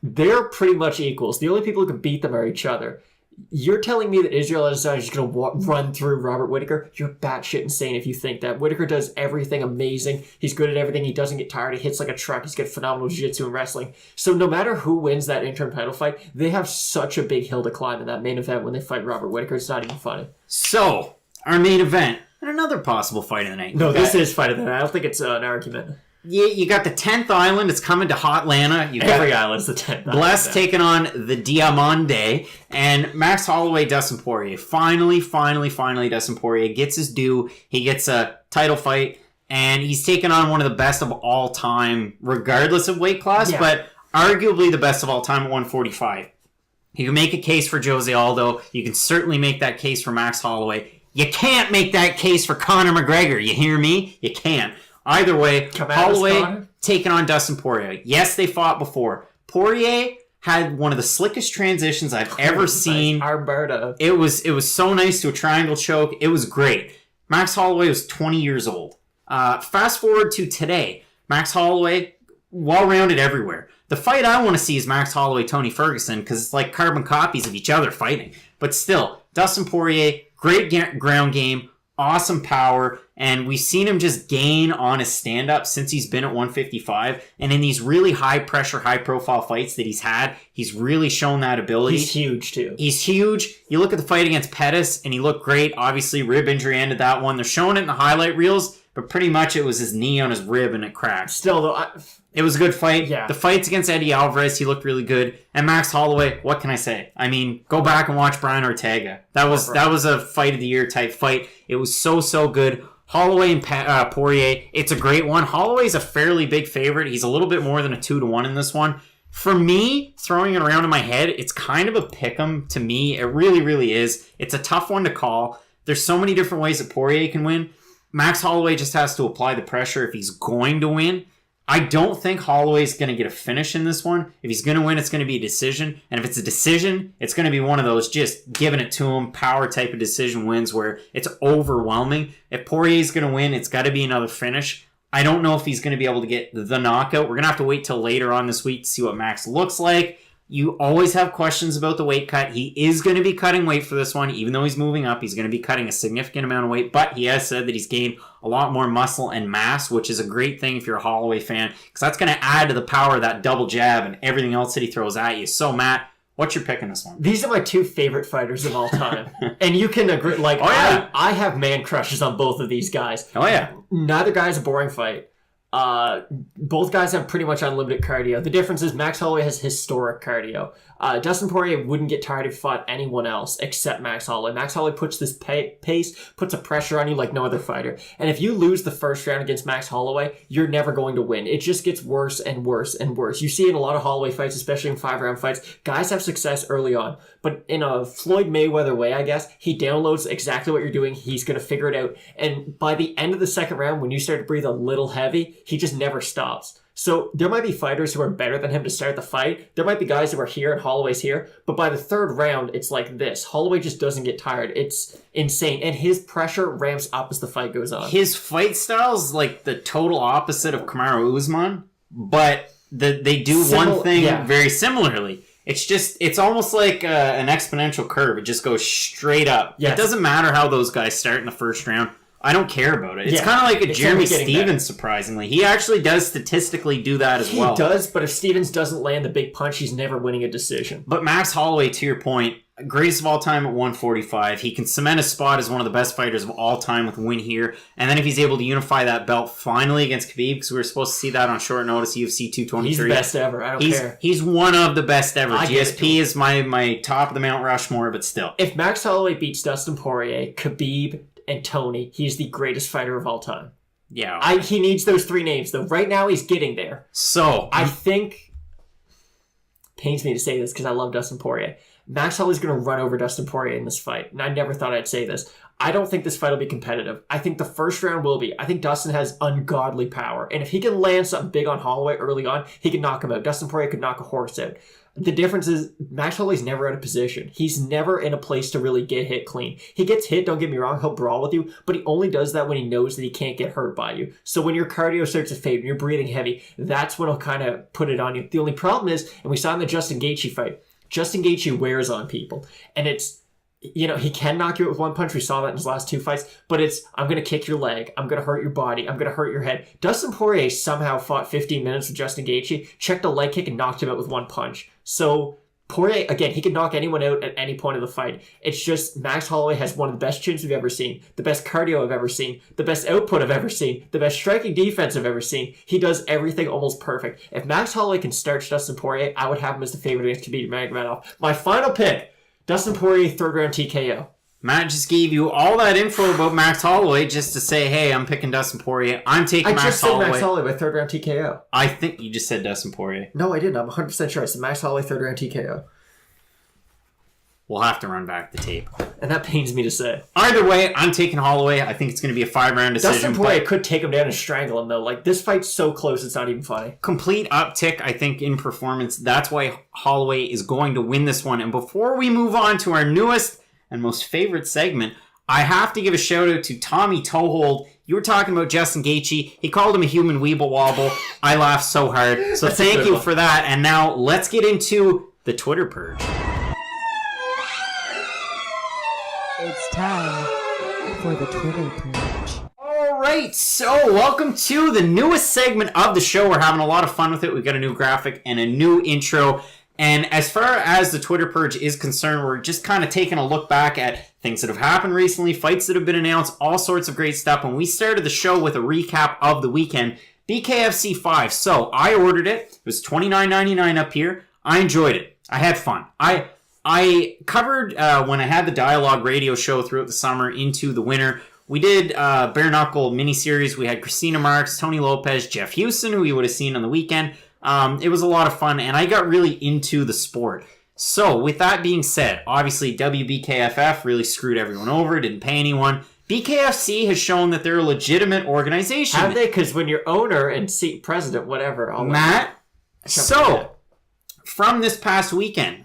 They're pretty much equals. The only people who can beat them are each other. You're telling me that Israel Adesanya is going to run through Robert Whittaker? You're batshit insane if you think that. Whittaker does everything amazing. He's good at everything. He doesn't get tired. He hits like a truck. He's got phenomenal jiu-jitsu and wrestling. So no matter who wins that interim title fight, they have such a big hill to climb in that main event when they fight Robert Whittaker. It's not even funny. So, our main event, and another possible fight of the night. No, this is fight of the night. I don't think it's an argument. Yeah, you got the 10th island. It's coming to Hotlanta. Every island's the 10th. Bless taking on the Diamande. And Max Holloway, Dustin Poirier. Finally, Dustin Poirier gets his due. He gets a title fight. And he's taken on one of the best of all time, regardless of weight class. Yeah. But arguably the best of all time at 145. You can make a case for Jose Aldo. You can certainly make that case for Max Holloway. You can't make that case for Conor McGregor. You hear me? You can't. Either way, Holloway taking on Dustin Poirier. Yes, they fought before. Poirier had one of the slickest transitions I've ever seen. Alberta. It was so nice to a triangle choke. It was great. Max Holloway was 20 years old. Fast forward to today. Max Holloway, well-rounded everywhere. The fight I want to see is Max Holloway, Tony Ferguson, because it's like carbon copies of each other fighting. But still, Dustin Poirier, great ground game, awesome power, and we've seen him just gain on his stand-up since he's been at 155. And in these really high-pressure, high-profile fights that he's had, he's really shown that ability. He's huge, too. He's huge. You look at the fight against Pettis, and he looked great. Obviously, rib injury ended that one. They're showing it in the highlight reels, but pretty much it was his knee on his rib, and it cracked. Still, though, it was a good fight. Yeah. The fights against Eddie Alvarez, he looked really good. And Max Holloway, what can I say? I mean, go back and watch Brian Ortega. That was a fight of the year type fight. It was so good. Holloway and Poirier, it's a great one. Holloway's a fairly big favorite. He's a little bit more than a 2-1 in this one. For me, throwing it around in my head, it's kind of a pick'em to me. It really is. It's a tough one to call. There's so many different ways that Poirier can win. Max Holloway just has to apply the pressure if he's going to win. I don't think Holloway's going to get a finish in this one. If he's going to win, it's going to be a decision. And if it's a decision, it's going to be one of those just giving it to him, power type of decision wins where it's overwhelming. If Poirier's going to win, it's got to be another finish. I don't know if he's going to be able to get the knockout. We're going to have to wait till later on this week to see what Max looks like. You always have questions about the weight cut. He is going to be cutting weight for this one. Even though he's moving up, he's going to be cutting a significant amount of weight. But he has said that he's gained a lot more muscle and mass, which is a great thing if you're a Holloway fan, because that's going to add to the power of that double jab and everything else that he throws at you. So, Matt, what's your pick in this one? These are my two favorite fighters of all time. And you can agree, like, I have man crushes on both of these guys. Oh, yeah. Neither guy's a boring fight. Both guys have pretty much unlimited cardio. The difference is Max Holloway has historic cardio. Dustin Poirier wouldn't get tired if he fought anyone else except Max Holloway. Max Holloway puts this pace, puts a pressure on you like no other fighter. And if you lose the first round against Max Holloway, you're never going to win. It just gets worse and worse and worse. You see in a lot of Holloway fights, especially in 5-round fights, guys have success early on. But in a Floyd Mayweather way, I guess, he downloads exactly what you're doing. He's going to figure it out. And by the end of the second round, when you start to breathe a little heavy, he just never stops. So there might be fighters who are better than him to start the fight. There might be guys who are here and Holloway's here. But by the third round, it's like this. Holloway just doesn't get tired. It's insane. And his pressure ramps up as the fight goes on. His fight style's like the total opposite of Kamaru Usman. But they do one thing very similarly. It's almost like an exponential curve. It just goes straight up. Yes. It doesn't matter how those guys start in the first round. I don't care about it. It's kind of like a Jeremy Stephens, surprisingly. He actually does statistically do that as well. He does, but if Stephens doesn't land the big punch, he's never winning a decision. But Max Holloway, to your point, greatest of all time at 145. He can cement his spot as one of the best fighters of all time with a win here. And then if he's able to unify that belt finally against Khabib, because we were supposed to see that on short notice, UFC 223. He's the best ever. I don't care. He's one of the best ever. GSP is my top of the Mount Rushmore, but still. If Max Holloway beats Dustin Poirier, Khabib, and Tony, he's the greatest fighter of all time. Yeah. He needs those three names, though. Right now, he's getting there. So, I think, pains me to say this because I love Dustin Poirier. Max Holloway's going to run over Dustin Poirier in this fight. And I never thought I'd say this. I don't think this fight will be competitive. I think the first round will be. I think Dustin has ungodly power. And if he can land something big on Holloway early on, he can knock him out. Dustin Poirier could knock a horse out. The difference is Max Holloway's never out of position. He's never in a place to really get hit clean. He gets hit, don't get me wrong, he'll brawl with you, but he only does that when he knows that he can't get hurt by you. So when your cardio starts to fade, when you're breathing heavy, that's when he'll kind of put it on you. The only problem is, and we saw in the Justin Gaethje fight, Justin Gaethje wears on people. And it's, he can knock you out with one punch. We saw that in his last two fights. But it's, I'm going to kick your leg. I'm going to hurt your body. I'm going to hurt your head. Dustin Poirier somehow fought 15 minutes with Justin Gaethje, checked a leg kick, and knocked him out with one punch. So Poirier, again, he can knock anyone out at any point of the fight. It's just Max Holloway has one of the best chins we've ever seen, the best cardio I've ever seen, the best output I've ever seen, the best striking defense I've ever seen. He does everything almost perfect. If Max Holloway can starch Dustin Poirier, I would have him as the favorite against Khabib Nurmagomedov. My final pick, Dustin Poirier, third round TKO. Matt just gave you all that info about Max Holloway just to say, hey, I'm picking Dustin Poirier. I'm taking Max Holloway. I just said Max Holloway by third round TKO. I think you just said Dustin Poirier. No, I didn't. I'm 100% sure. I said Max Holloway, third round TKO. We'll have to run back the tape. And that pains me to say. Either way, I'm taking Holloway. I think it's going to be a 5-round decision. Dustin Poirier could take him down and strangle him, though. Like, this fight's so close, it's not even funny. Complete uptick, I think, in performance. That's why Holloway is going to win this one. And before we move on to our newest and most favorite segment, I have to give a shout out to Tommy Toehold. You were talking about Justin Gaethje. He called him a human weeble wobble. I laughed so hard. So thank you for that. And now let's get into the Twitter purge. It's time for the Twitter purge. All right, so welcome to the newest segment of the show. We're having a lot of fun with it. We've got a new graphic and a new intro. And as far as the Twitter purge is concerned, we're just kind of taking a look back at things that have happened recently, fights that have been announced, all sorts of great stuff. And we started the show with a recap of the weekend, BKFC 5. So I ordered it. It was $29.99 up here. I enjoyed it. I had fun. I covered, when I had the Dialogue radio show throughout the summer into the winter, we did Bare Knuckle miniseries. We had Christina Marks, Tony Lopez, Jeff Houston, who you would have seen on the weekend. It was a lot of fun, and I got really into the sport. So, with that being said, obviously WBKFF really screwed everyone over, didn't pay anyone. BKFC has shown that they're a legitimate organization. Have they? Because when you're owner and seat president, whatever. Matt, so... From this past weekend,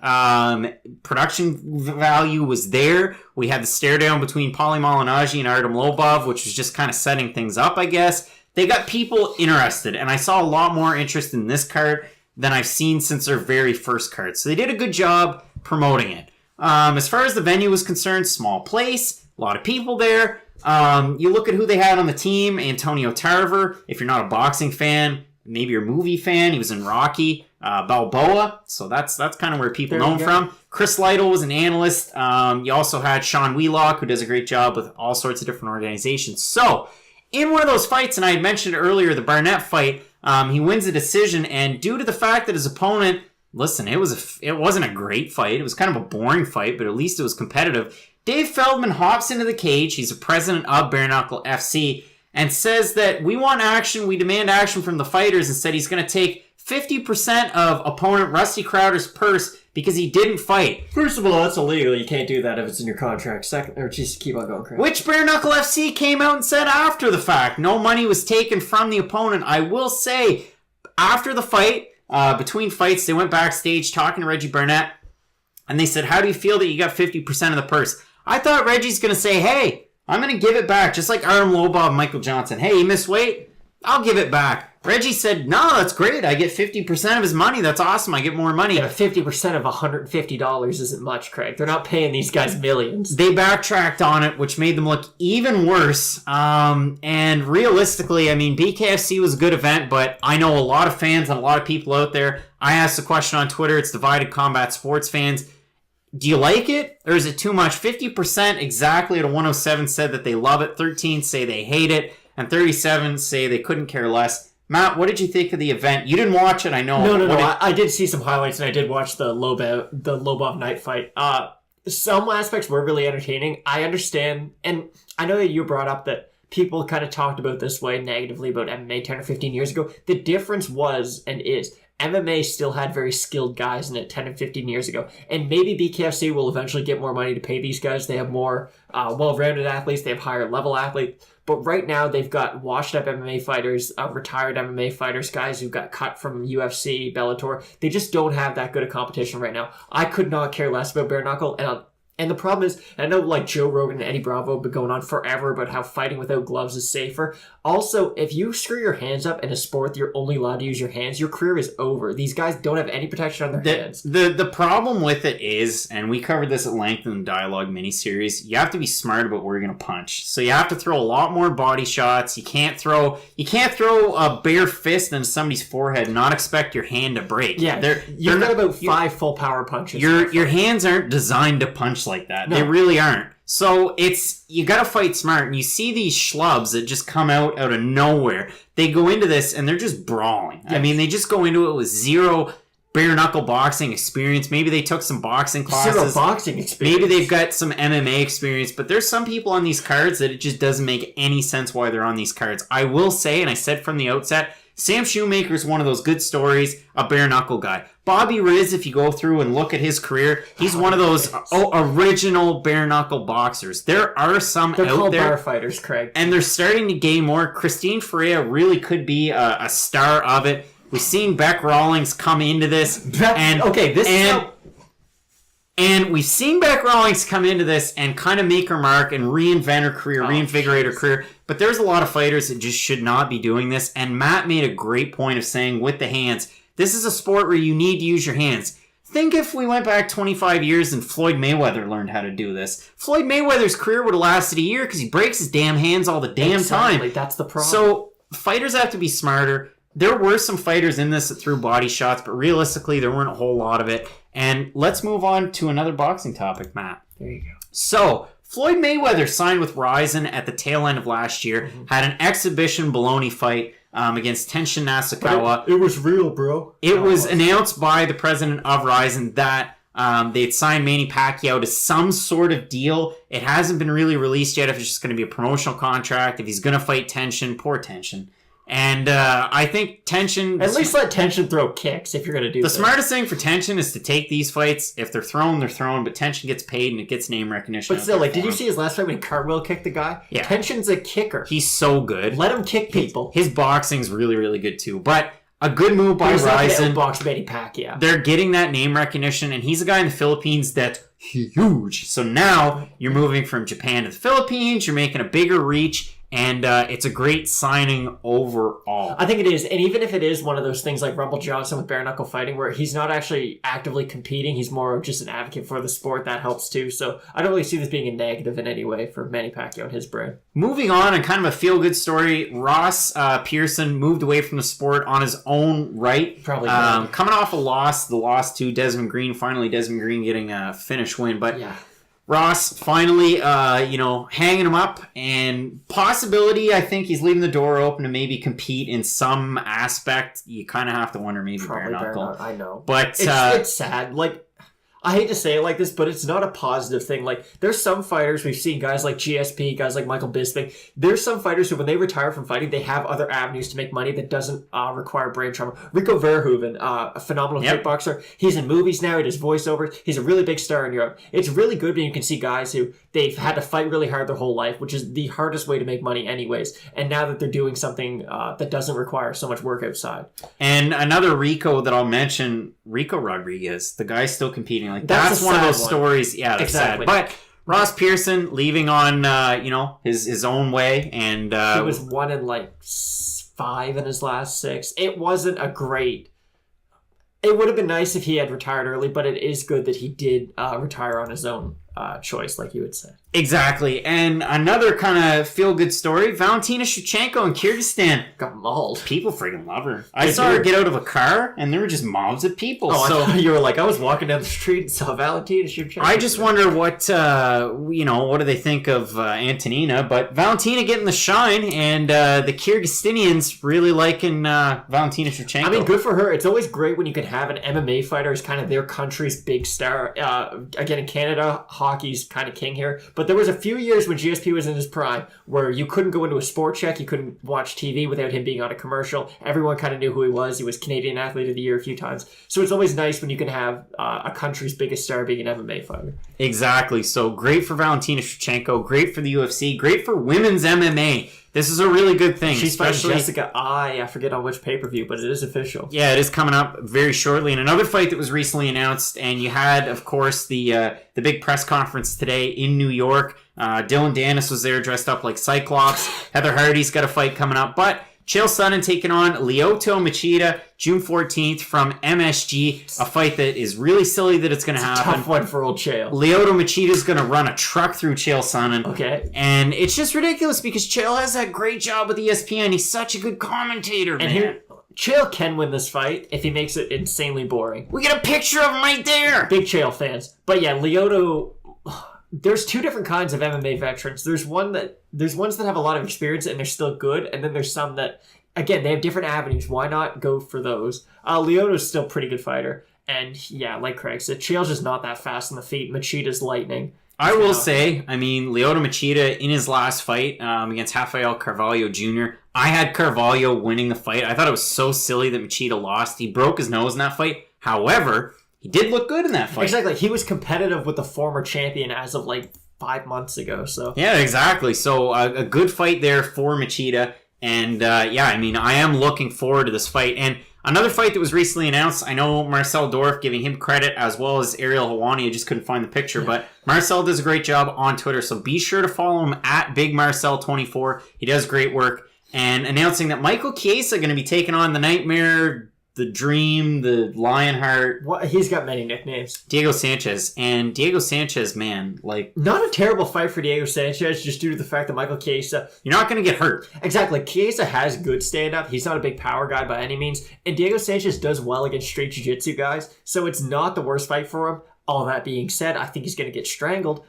production value was there. We had the stare down between Paulie Malignaggi and Artem Lobov, which was just kind of setting things up, I guess. They got people interested, and I saw a lot more interest in this card than I've seen since their very first card. So they did a good job promoting it. As far as the venue was concerned, small place, a lot of people there. You look at who they had on the team, Antonio Tarver. If you're not a boxing fan, maybe you're a movie fan. He was in Rocky. Balboa, so that's kind of where people know him from. Chris Lytle was an analyst. You also had Sean Wheelock, who does a great job with all sorts of different organizations. So, in one of those fights, and I had mentioned earlier, the Barnett fight, he wins a decision, and due to the fact that his opponent, listen, it wasn't a great fight. It was kind of a boring fight, but at least it was competitive. Dave Feldman hops into the cage. He's a president of Bare Knuckle FC, and says that we want action, we demand action from the fighters, and said he's going to take 50% of opponent Rusty Crowder's purse because he didn't fight. First of all, that's illegal. You can't do that if it's in your contract. Second, or just keep on going, Chris. Which Bare Knuckle FC came out and said after the fact. No money was taken from the opponent. I will say, after the fight, between fights, they went backstage talking to Reggie Burnett, and they said, how do you feel that you got 50% of the purse? I thought Reggie's going to say, hey, I'm going to give it back, just like Artem Lobov and Michael Johnson. Hey, you missed weight? I'll give it back. Reggie said, no, that's great. I get 50% of his money. That's awesome. I get more money. Yeah, 50% of $150 isn't much, Craig. They're not paying these guys millions. They backtracked on it, which made them look even worse. And realistically, I mean, BKFC was a good event, but I know a lot of fans and a lot of people out there. I asked the question on Twitter. It's Divided Combat Sports fans. Do you like it, or is it too much? 50% exactly at a 107 said that they love it. 13 say they hate it. And 37 say they couldn't care less. Matt, what did you think of the event? You didn't watch it, I know. No. I did see some highlights, and I did watch the Lobov night fight. Some aspects were really entertaining. I understand, and I know that you brought up that people kind of talked about this way negatively about MMA 10 or 15 years ago. The difference was, and is, MMA still had very skilled guys in it 10 and 15 years ago. And maybe BKFC will eventually get more money to pay these guys. They have more well-rounded athletes. They have higher level athletes. But right now, they've got washed-up MMA fighters, retired MMA fighters, guys who got cut from UFC, Bellator. They just don't have that good a competition right now. I could not care less about Bare Knuckle, and the problem is, I know like Joe Rogan and Eddie Bravo have been going on forever about how fighting without gloves is safer. Also, if you screw your hands up in a sport that you're only allowed to use your hands, your career is over. These guys don't have any protection on their hands. The problem with it is, and we covered this at length in the Dialogue miniseries, you have to be smart about where you're going to punch. So you have to throw a lot more body shots. You can't throw a bare fist into somebody's forehead and not expect your hand to break. Yeah, you've got about 5 full power punches. Your hands aren't designed to punch like that. No. They really aren't. So you gotta fight smart, and you see these schlubs that just come out of nowhere. They go into this and they're just brawling. Yes. I mean, they just go into it with zero bare knuckle boxing experience. Maybe they took some boxing classes. Zero boxing experience. Maybe they've got some MMA experience, but there's some people on these cards that it just doesn't make any sense why they're on these cards. I will say, and I said from the outset, Sam Shoemaker is one of those good stories, a bare knuckle guy. Bobby Riz, if you go through and look at his career, he's one of those original bare-knuckle boxers. There are some They're out called there. bar fighters, Craig. And they're starting to gain more. Christine Ferreira really could be a star of it. We've seen Beck Rawlings come into this. And we've seen Beck Rawlings come into this and kind of make her mark and reinvent her career, reinvigorate her career. But there's a lot of fighters that just should not be doing this. And Matt made a great point of saying with the hands, this is a sport where you need to use your hands. Think if we went back 25 years and Floyd Mayweather learned how to do this. Floyd Mayweather's career would have lasted a year because he breaks his damn hands all the damn time. That's the problem. So fighters have to be smarter. There were some fighters in this that threw body shots, but realistically, there weren't a whole lot of it. And let's move on to another boxing topic, Matt. There you go. So, Floyd Mayweather signed with Rizin at the tail end of last year, had an exhibition baloney fight against Tenshin Nasukawa. It was real, bro. It was announced by the president of Rizin that they had signed Manny Pacquiao to some sort of deal. It hasn't been really released yet if it's just going to be a promotional contract, if he's going to fight Tenshin. Poor Tenshin. And I think Tenshin... At least let Tenshin throw kicks if you're going to do The smartest thing for Tenshin is to take these fights. If they're thrown, they're thrown. But Tenshin gets paid and it gets name recognition. But still, did you see his last fight when he cartwheel kicked the guy? Yeah. Tenshin's a kicker. He's so good. Let him kick people. His boxing's really, really good too. But a good move by He's not Rizin. box Manny Pacquiao. They're getting that name recognition. And he's a guy in the Philippines that's huge. So now you're moving from Japan to the Philippines. You're making a bigger reach. And it's a great signing overall. I think it is. And even if it is one of those things like Rumble Johnson with bare knuckle fighting where he's not actually actively competing, he's more of just an advocate for the sport, that helps too. So I don't really see this being a negative in any way for Manny Pacquiao and his brand. Moving on, and kind of a feel-good story, Ross Pearson moved away from the sport on his own right. Probably coming off a loss, the loss to Desmond Green. Finally, Desmond Green getting a finish win. But yeah. Ross finally, hanging him up, and possibility, I think he's leaving the door open to maybe compete in some aspect. You kind of have to wonder maybe bare knuckle. I know. But it's sad. I hate to say it like this, but it's not a positive thing. There's some fighters, we've seen guys like GSP, guys like Michael Bisping. There's some fighters who, when they retire from fighting, they have other avenues to make money that doesn't require brain trauma. Rico Verhoeven, a phenomenal kickboxer. He's in movies now. He does voiceovers. He's a really big star in Europe. It's really good when you can see guys who they've had to fight really hard their whole life, which is the hardest way to make money anyways. And now that they're doing something that doesn't require so much work outside. And another Rico that I'll mention, Rico Rodriguez, the guy's still competing. That's one of those stories. Yeah, that's exactly. Sad. But Ross Pearson leaving on, his own way. And he was 1-5 in his last 6. It wasn't a great... It would have been nice if he had retired early, but it is good that he did retire on his own choice, like you would say. Exactly. And another kind of feel-good story, Valentina Shevchenko in Kyrgyzstan. Got mauled. People freaking love her. I saw her get out of a car, and there were just mobs of people. Oh, so I thought you were like, I was walking down the street and saw Valentina Shevchenko. I just wonder what do they think of Antonina, but Valentina getting the shine, and the Kyrgyzstanians really liking Valentina Shevchenko. I mean, good for her. It's always great when you can have an MMA fighter as kind of their country's big star. Again, in Canada, hockey's kind of king here. But there was a few years when GSP was in his prime where you couldn't go into a sport check, you couldn't watch TV without him being on a commercial. Everyone kind of knew who he was. He was Canadian Athlete of the Year a few times. So it's always nice when you can have a country's biggest star being an MMA fighter. Exactly. So great for Valentina Shevchenko, great for the UFC, great for women's MMA. This is a really good thing. She's fighting Jessica I forget on which pay-per-view, but it is official. Yeah, it is coming up very shortly. And another fight that was recently announced, and you had, of course, the big press conference today in New York. Dylan Dennis was there dressed up like Cyclops. Heather Hardy's got a fight coming up. But Chael Sonnen taking on Lyoto Machida June 14th from MSG. A fight that is really silly that it's going to happen. Tough one for old Chael. Lyoto Machida's going to run a truck through Chael Sonnen. Okay. And it's just ridiculous because Chael has that great job with ESPN. He's such a good commentator, man. Here, Chael can win this fight if he makes it insanely boring. We got a picture of him right there. Big Chael fans. But yeah, Lyoto... There's two different kinds of MMA veterans. There's ones that have a lot of experience and they're still good, and then there's some that, again, they have different avenues. Why not go for those? Lyoto's still a pretty good fighter, and yeah, like Craig said, Chael's just not that fast on the feet. Machida's lightning. I will say, Lyoto Machida in his last fight against Rafael Carvalho Jr., I had Carvalho winning the fight. I thought it was so silly that Machida lost. He broke his nose in that fight. However, he did look good in that fight. Exactly. He was competitive with the former champion as of like 5 months ago. So yeah, exactly. So a good fight there for Machida. And I mean, I am looking forward to this fight. And another fight that was recently announced, I know Marcel Dorff, giving him credit, as well as Ariel Helwani. I just couldn't find the picture, but Marcel does a great job on Twitter. So be sure to follow him at BigMarcel24. He does great work. And announcing that Michael Chiesa going to be taking on the Nightmare, the Dream, the Lionheart. what, he's got many nicknames. Diego Sanchez. And Diego Sanchez, man, like, Not a terrible fight for Diego Sanchez, just due to the fact that Michael Chiesa... you're not going to get hurt. Exactly. Chiesa has good stand-up. He's not a big power guy by any means. And Diego Sanchez does well against straight jiu-jitsu guys, so it's not the worst fight for him. All that being said, I think he's going to get strangled.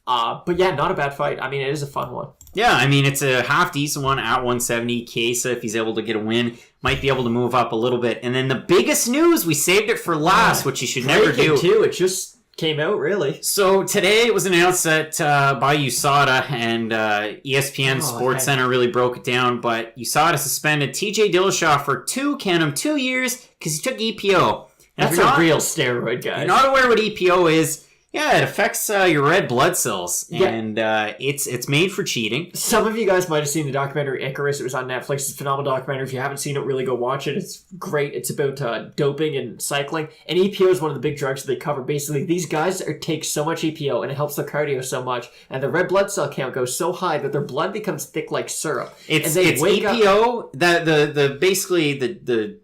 But yeah, not a bad fight. I mean, it is a fun one. Yeah, I mean, it's a half-decent one at 170. Chiesa, if he's able to get a win, might be able to move up a little bit. And then the biggest news, we saved it for last, which you should never do. Too. It just came out, really. So today it was announced that by USADA, and ESPN SportsCenter really broke it down, but USADA suspended TJ Dillashaw for 2 years because he took EPO. And That's a real steroid, guys. You're not aware what EPO is. Yeah, it affects your red blood cells, and it's made for cheating. Some of you guys might have seen the documentary Icarus. It was on Netflix. It's a phenomenal documentary. If you haven't seen it, really go watch it. It's great. It's about doping and cycling. And EPO is one of the big drugs that they cover. Basically, these guys take so much EPO, and it helps their cardio so much, and the red blood cell count goes so high that their blood becomes thick like syrup. It's EPO that the basically the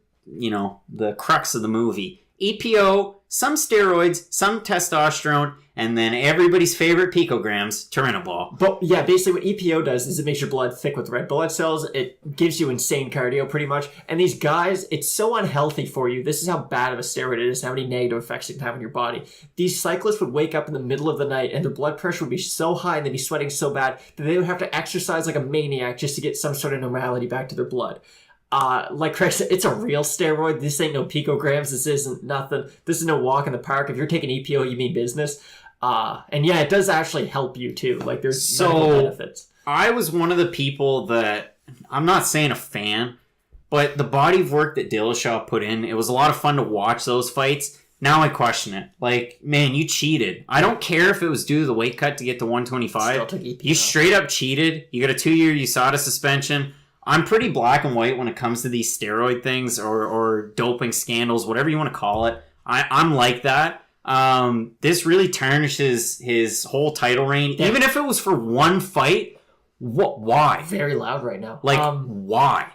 crux of the movie. EPO, some steroids, some testosterone, and then everybody's favorite picograms, Turinabol. But yeah, basically what EPO does is it makes your blood thick with red blood cells. It gives you insane cardio pretty much. And these guys, it's so unhealthy for you. This is how bad of a steroid it is, how many negative effects it can have on your body. These cyclists would wake up in the middle of the night and their blood pressure would be so high and they'd be sweating so bad that they would have to exercise like a maniac just to get some sort of normality back to their blood. Like Craig said, it's a real steroid. This ain't no picograms. This isn't nothing. This is no walk in the park. If you're taking EPO, you mean business. And yeah, it does actually help you too. Like there's medical benefits. I was one of the people that, I'm not saying a fan, but the body of work that Dillashaw put in, it was a lot of fun to watch those fights. Now I question it. Like, man, you cheated. I don't care if it was due to the weight cut to get to 125. Still took EPO. You straight up cheated. You got a 2-year USADA suspension. I'm pretty black and white when it comes to these steroid things or doping scandals, whatever you want to call it. I'm like that. This really tarnishes his whole title reign. Yeah. Even if it was for one fight, why? Very loud right now. Like, why?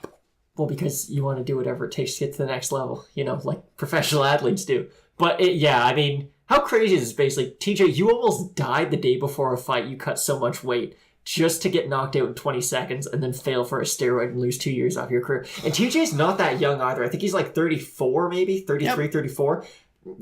Well, because you want to do whatever it takes to get to the next level, like professional athletes do. But I mean, how crazy is this basically? TJ, you almost died the day before a fight. You cut so much weight just to get knocked out in 20 seconds and then fail for a steroid and lose 2 years off your career. And TJ's not that young either. I think he's like 34 maybe, 33, 34.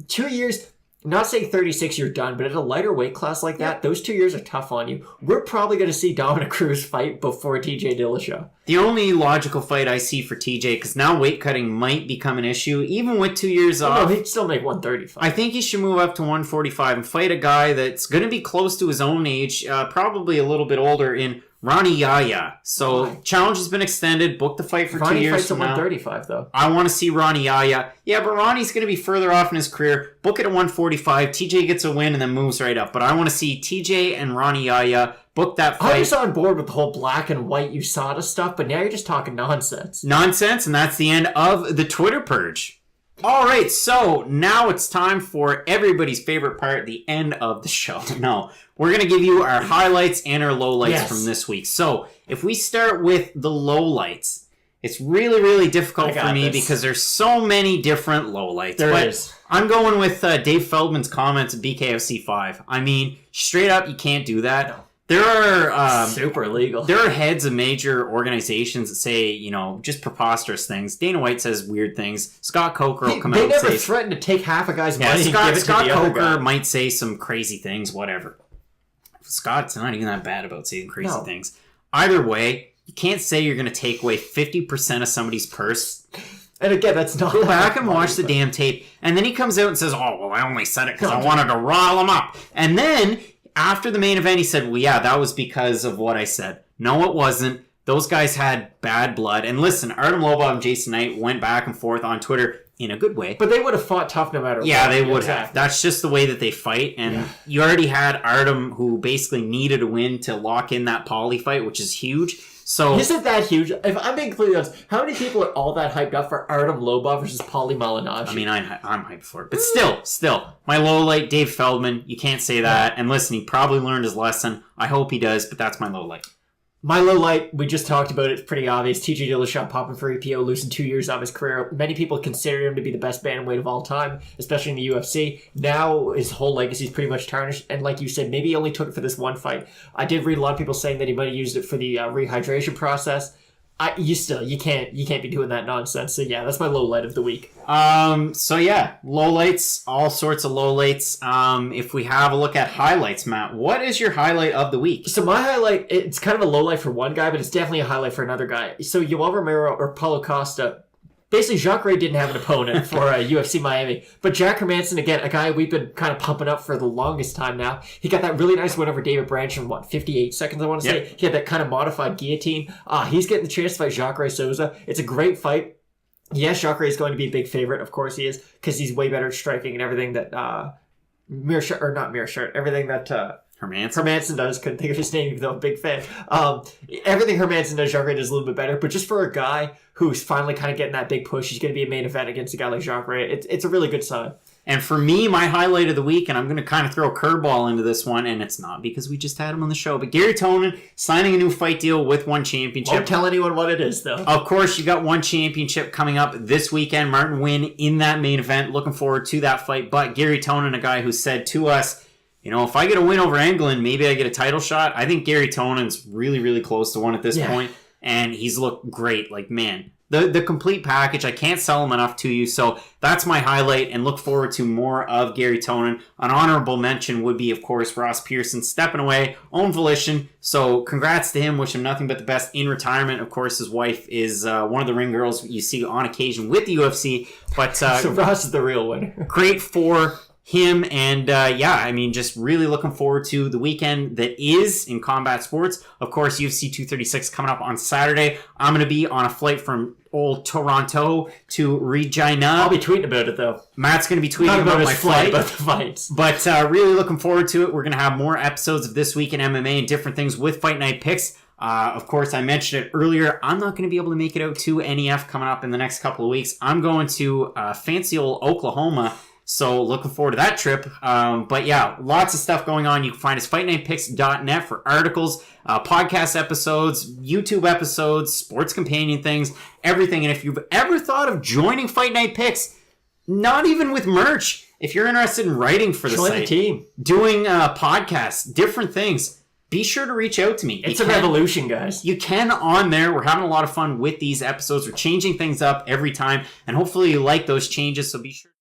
2 years, not saying 36 you're done, but at a lighter weight class like that, those 2 years are tough on you. We're probably going to see Dominic Cruz fight before TJ Dillashaw. The only logical fight I see for TJ, because now weight cutting might become an issue, even with 2 years off. No, he'd still make 135. I think he should move up to 145 and fight a guy that's going to be close to his own age, probably a little bit older, in Ronnie Yaya. So challenge has been extended. Book the fight for 2 years fights from at now. 135 though. I want to see Ronnie Yaya. Yeah, but Ronnie's going to be further off in his career. Book it at 145. TJ gets a win and then moves right up. But I want to see TJ and Ronnie Yaya book that fight. I was on board with the whole black and white USADA stuff, but now you're just talking nonsense. Nonsense, and that's the end of the Twitter purge. All right, so now it's time for everybody's favorite part, the end of the show. No, we're going to give you our highlights and our lowlights from this week. So if we start with the lowlights, it's really, really difficult for me because there's so many different lowlights. There is. I'm going with Dave Feldman's comments at BKFC 5. I mean, straight up, you can't do that. No. There are super illegal. There are heads of major organizations that say, just preposterous things. Dana White says weird things. Scott Coker will come out and say... They never threatened to take half a guy's money and give it to Scott the other guy. Coker might say some crazy things, whatever. Scott's not even that bad about saying crazy things. Either way, you can't say you're going to take away 50% of somebody's purse. And again, that's not... Go back and watch the damn tape. And then he comes out and says, I only said it because I wanted to rile him up. And then... after the main event, he said, well, yeah, that was because of what I said. No, it wasn't. Those guys had bad blood. And listen, Artem Lobov and Jason Knight went back and forth on Twitter. in a good way. But they would have fought tough no matter what. Yeah, they would Exactly. have. That's just the way that they fight. And you already had Artem, who basically needed a win to lock in that Paulie fight, which is huge. So isn't that huge? If I'm being completely honest, how many people are all that hyped up for Artem Lobov versus Paulie Malignaggi? I mean, I'm hyped for it. But still, my low light, Dave Feldman, you can't say that. And listen, he probably learned his lesson. I hope he does, but that's my low light. My low light, we just talked about it. It's pretty obvious. TJ Dillashaw popping for EPO, losing 2 years of his career. Many people consider him to be the best bantamweight of all time, especially in the UFC. Now his whole legacy is pretty much tarnished. And like you said, maybe he only took it for this one fight. I did read a lot of people saying that he might have used it for the rehydration process. You can't be doing that nonsense. So yeah, that's my low light of the week. So yeah, lowlights, all sorts of lowlights. If we have a look at highlights, Matt, what is your highlight of the week? So my highlight, it's kind of a low light for one guy, but it's definitely a highlight for another guy. So Yoel Romero or Paulo Costa, basically Jacare didn't have an opponent for UFC Miami, but Jack Hermanson, again, a guy we've been kind of pumping up for the longest time now. He got that really nice win over David Branch in 58 seconds, I want to say. He had that kind of modified guillotine. He's getting the chance to fight Jacare Souza. It's a great fight. Yes, Jacare is going to be a big favorite. Of course he is, because he's way better at striking and everything that everything that Hermanson does. Couldn't think of his name, even though I'm a big fan. Everything Hermanson does, Jacare does a little bit better. But just for a guy who's finally kind of getting that big push, he's going to be a main event against a guy like Jacare. It's a really good sign. And for me, my highlight of the week, and I'm going to kind of throw a curveball into this one, and it's not because we just had him on the show, but Gary Tonin signing a new fight deal with One Championship. Won't tell anyone what it is, though. Of course, you got One Championship coming up this weekend. Martin Wynn in that main event. Looking forward to that fight. But Gary Tonin, a guy who said to us, you know, if I get a win over Englund, maybe I get a title shot. I think Gary Tonin's really, really close to one at this point, and he's looked great. Like, man, the complete package. I can't sell him enough to you. So that's my highlight, and look forward to more of Gary Tonin. An honorable mention would be, of course, Ross Pearson stepping away, own volition. So congrats to him. Wish him nothing but the best in retirement. Of course, his wife is one of the ring girls you see on occasion with the UFC. But so Ross is the real winner. Great for him, and I mean, just really looking forward to the weekend that is in combat sports. Of course, UFC 236 coming up on Saturday. I'm going to be on a flight from old Toronto to Regina. I'll be tweeting about it, though. Matt's going to be tweeting about my flight, about the fights. But really looking forward to it. We're going to have more episodes of This Week in MMA and different things with Fight Night Picks. Of course, I mentioned it earlier. I'm not going to be able to make it out to NEF coming up in the next couple of weeks. I'm going to fancy old Oklahoma. So looking forward to that trip. But yeah, lots of stuff going on. You can find us fightnightpicks.net for articles, podcast episodes, YouTube episodes, sports companion things, everything. And if you've ever thought of joining Fight Night Picks, not even with merch, if you're interested in writing for the site, the team, doing podcasts, different things, be sure to reach out to me. It's a revolution, guys. You can on there. We're having a lot of fun with these episodes. We're changing things up every time. And hopefully you like those changes. So be sure.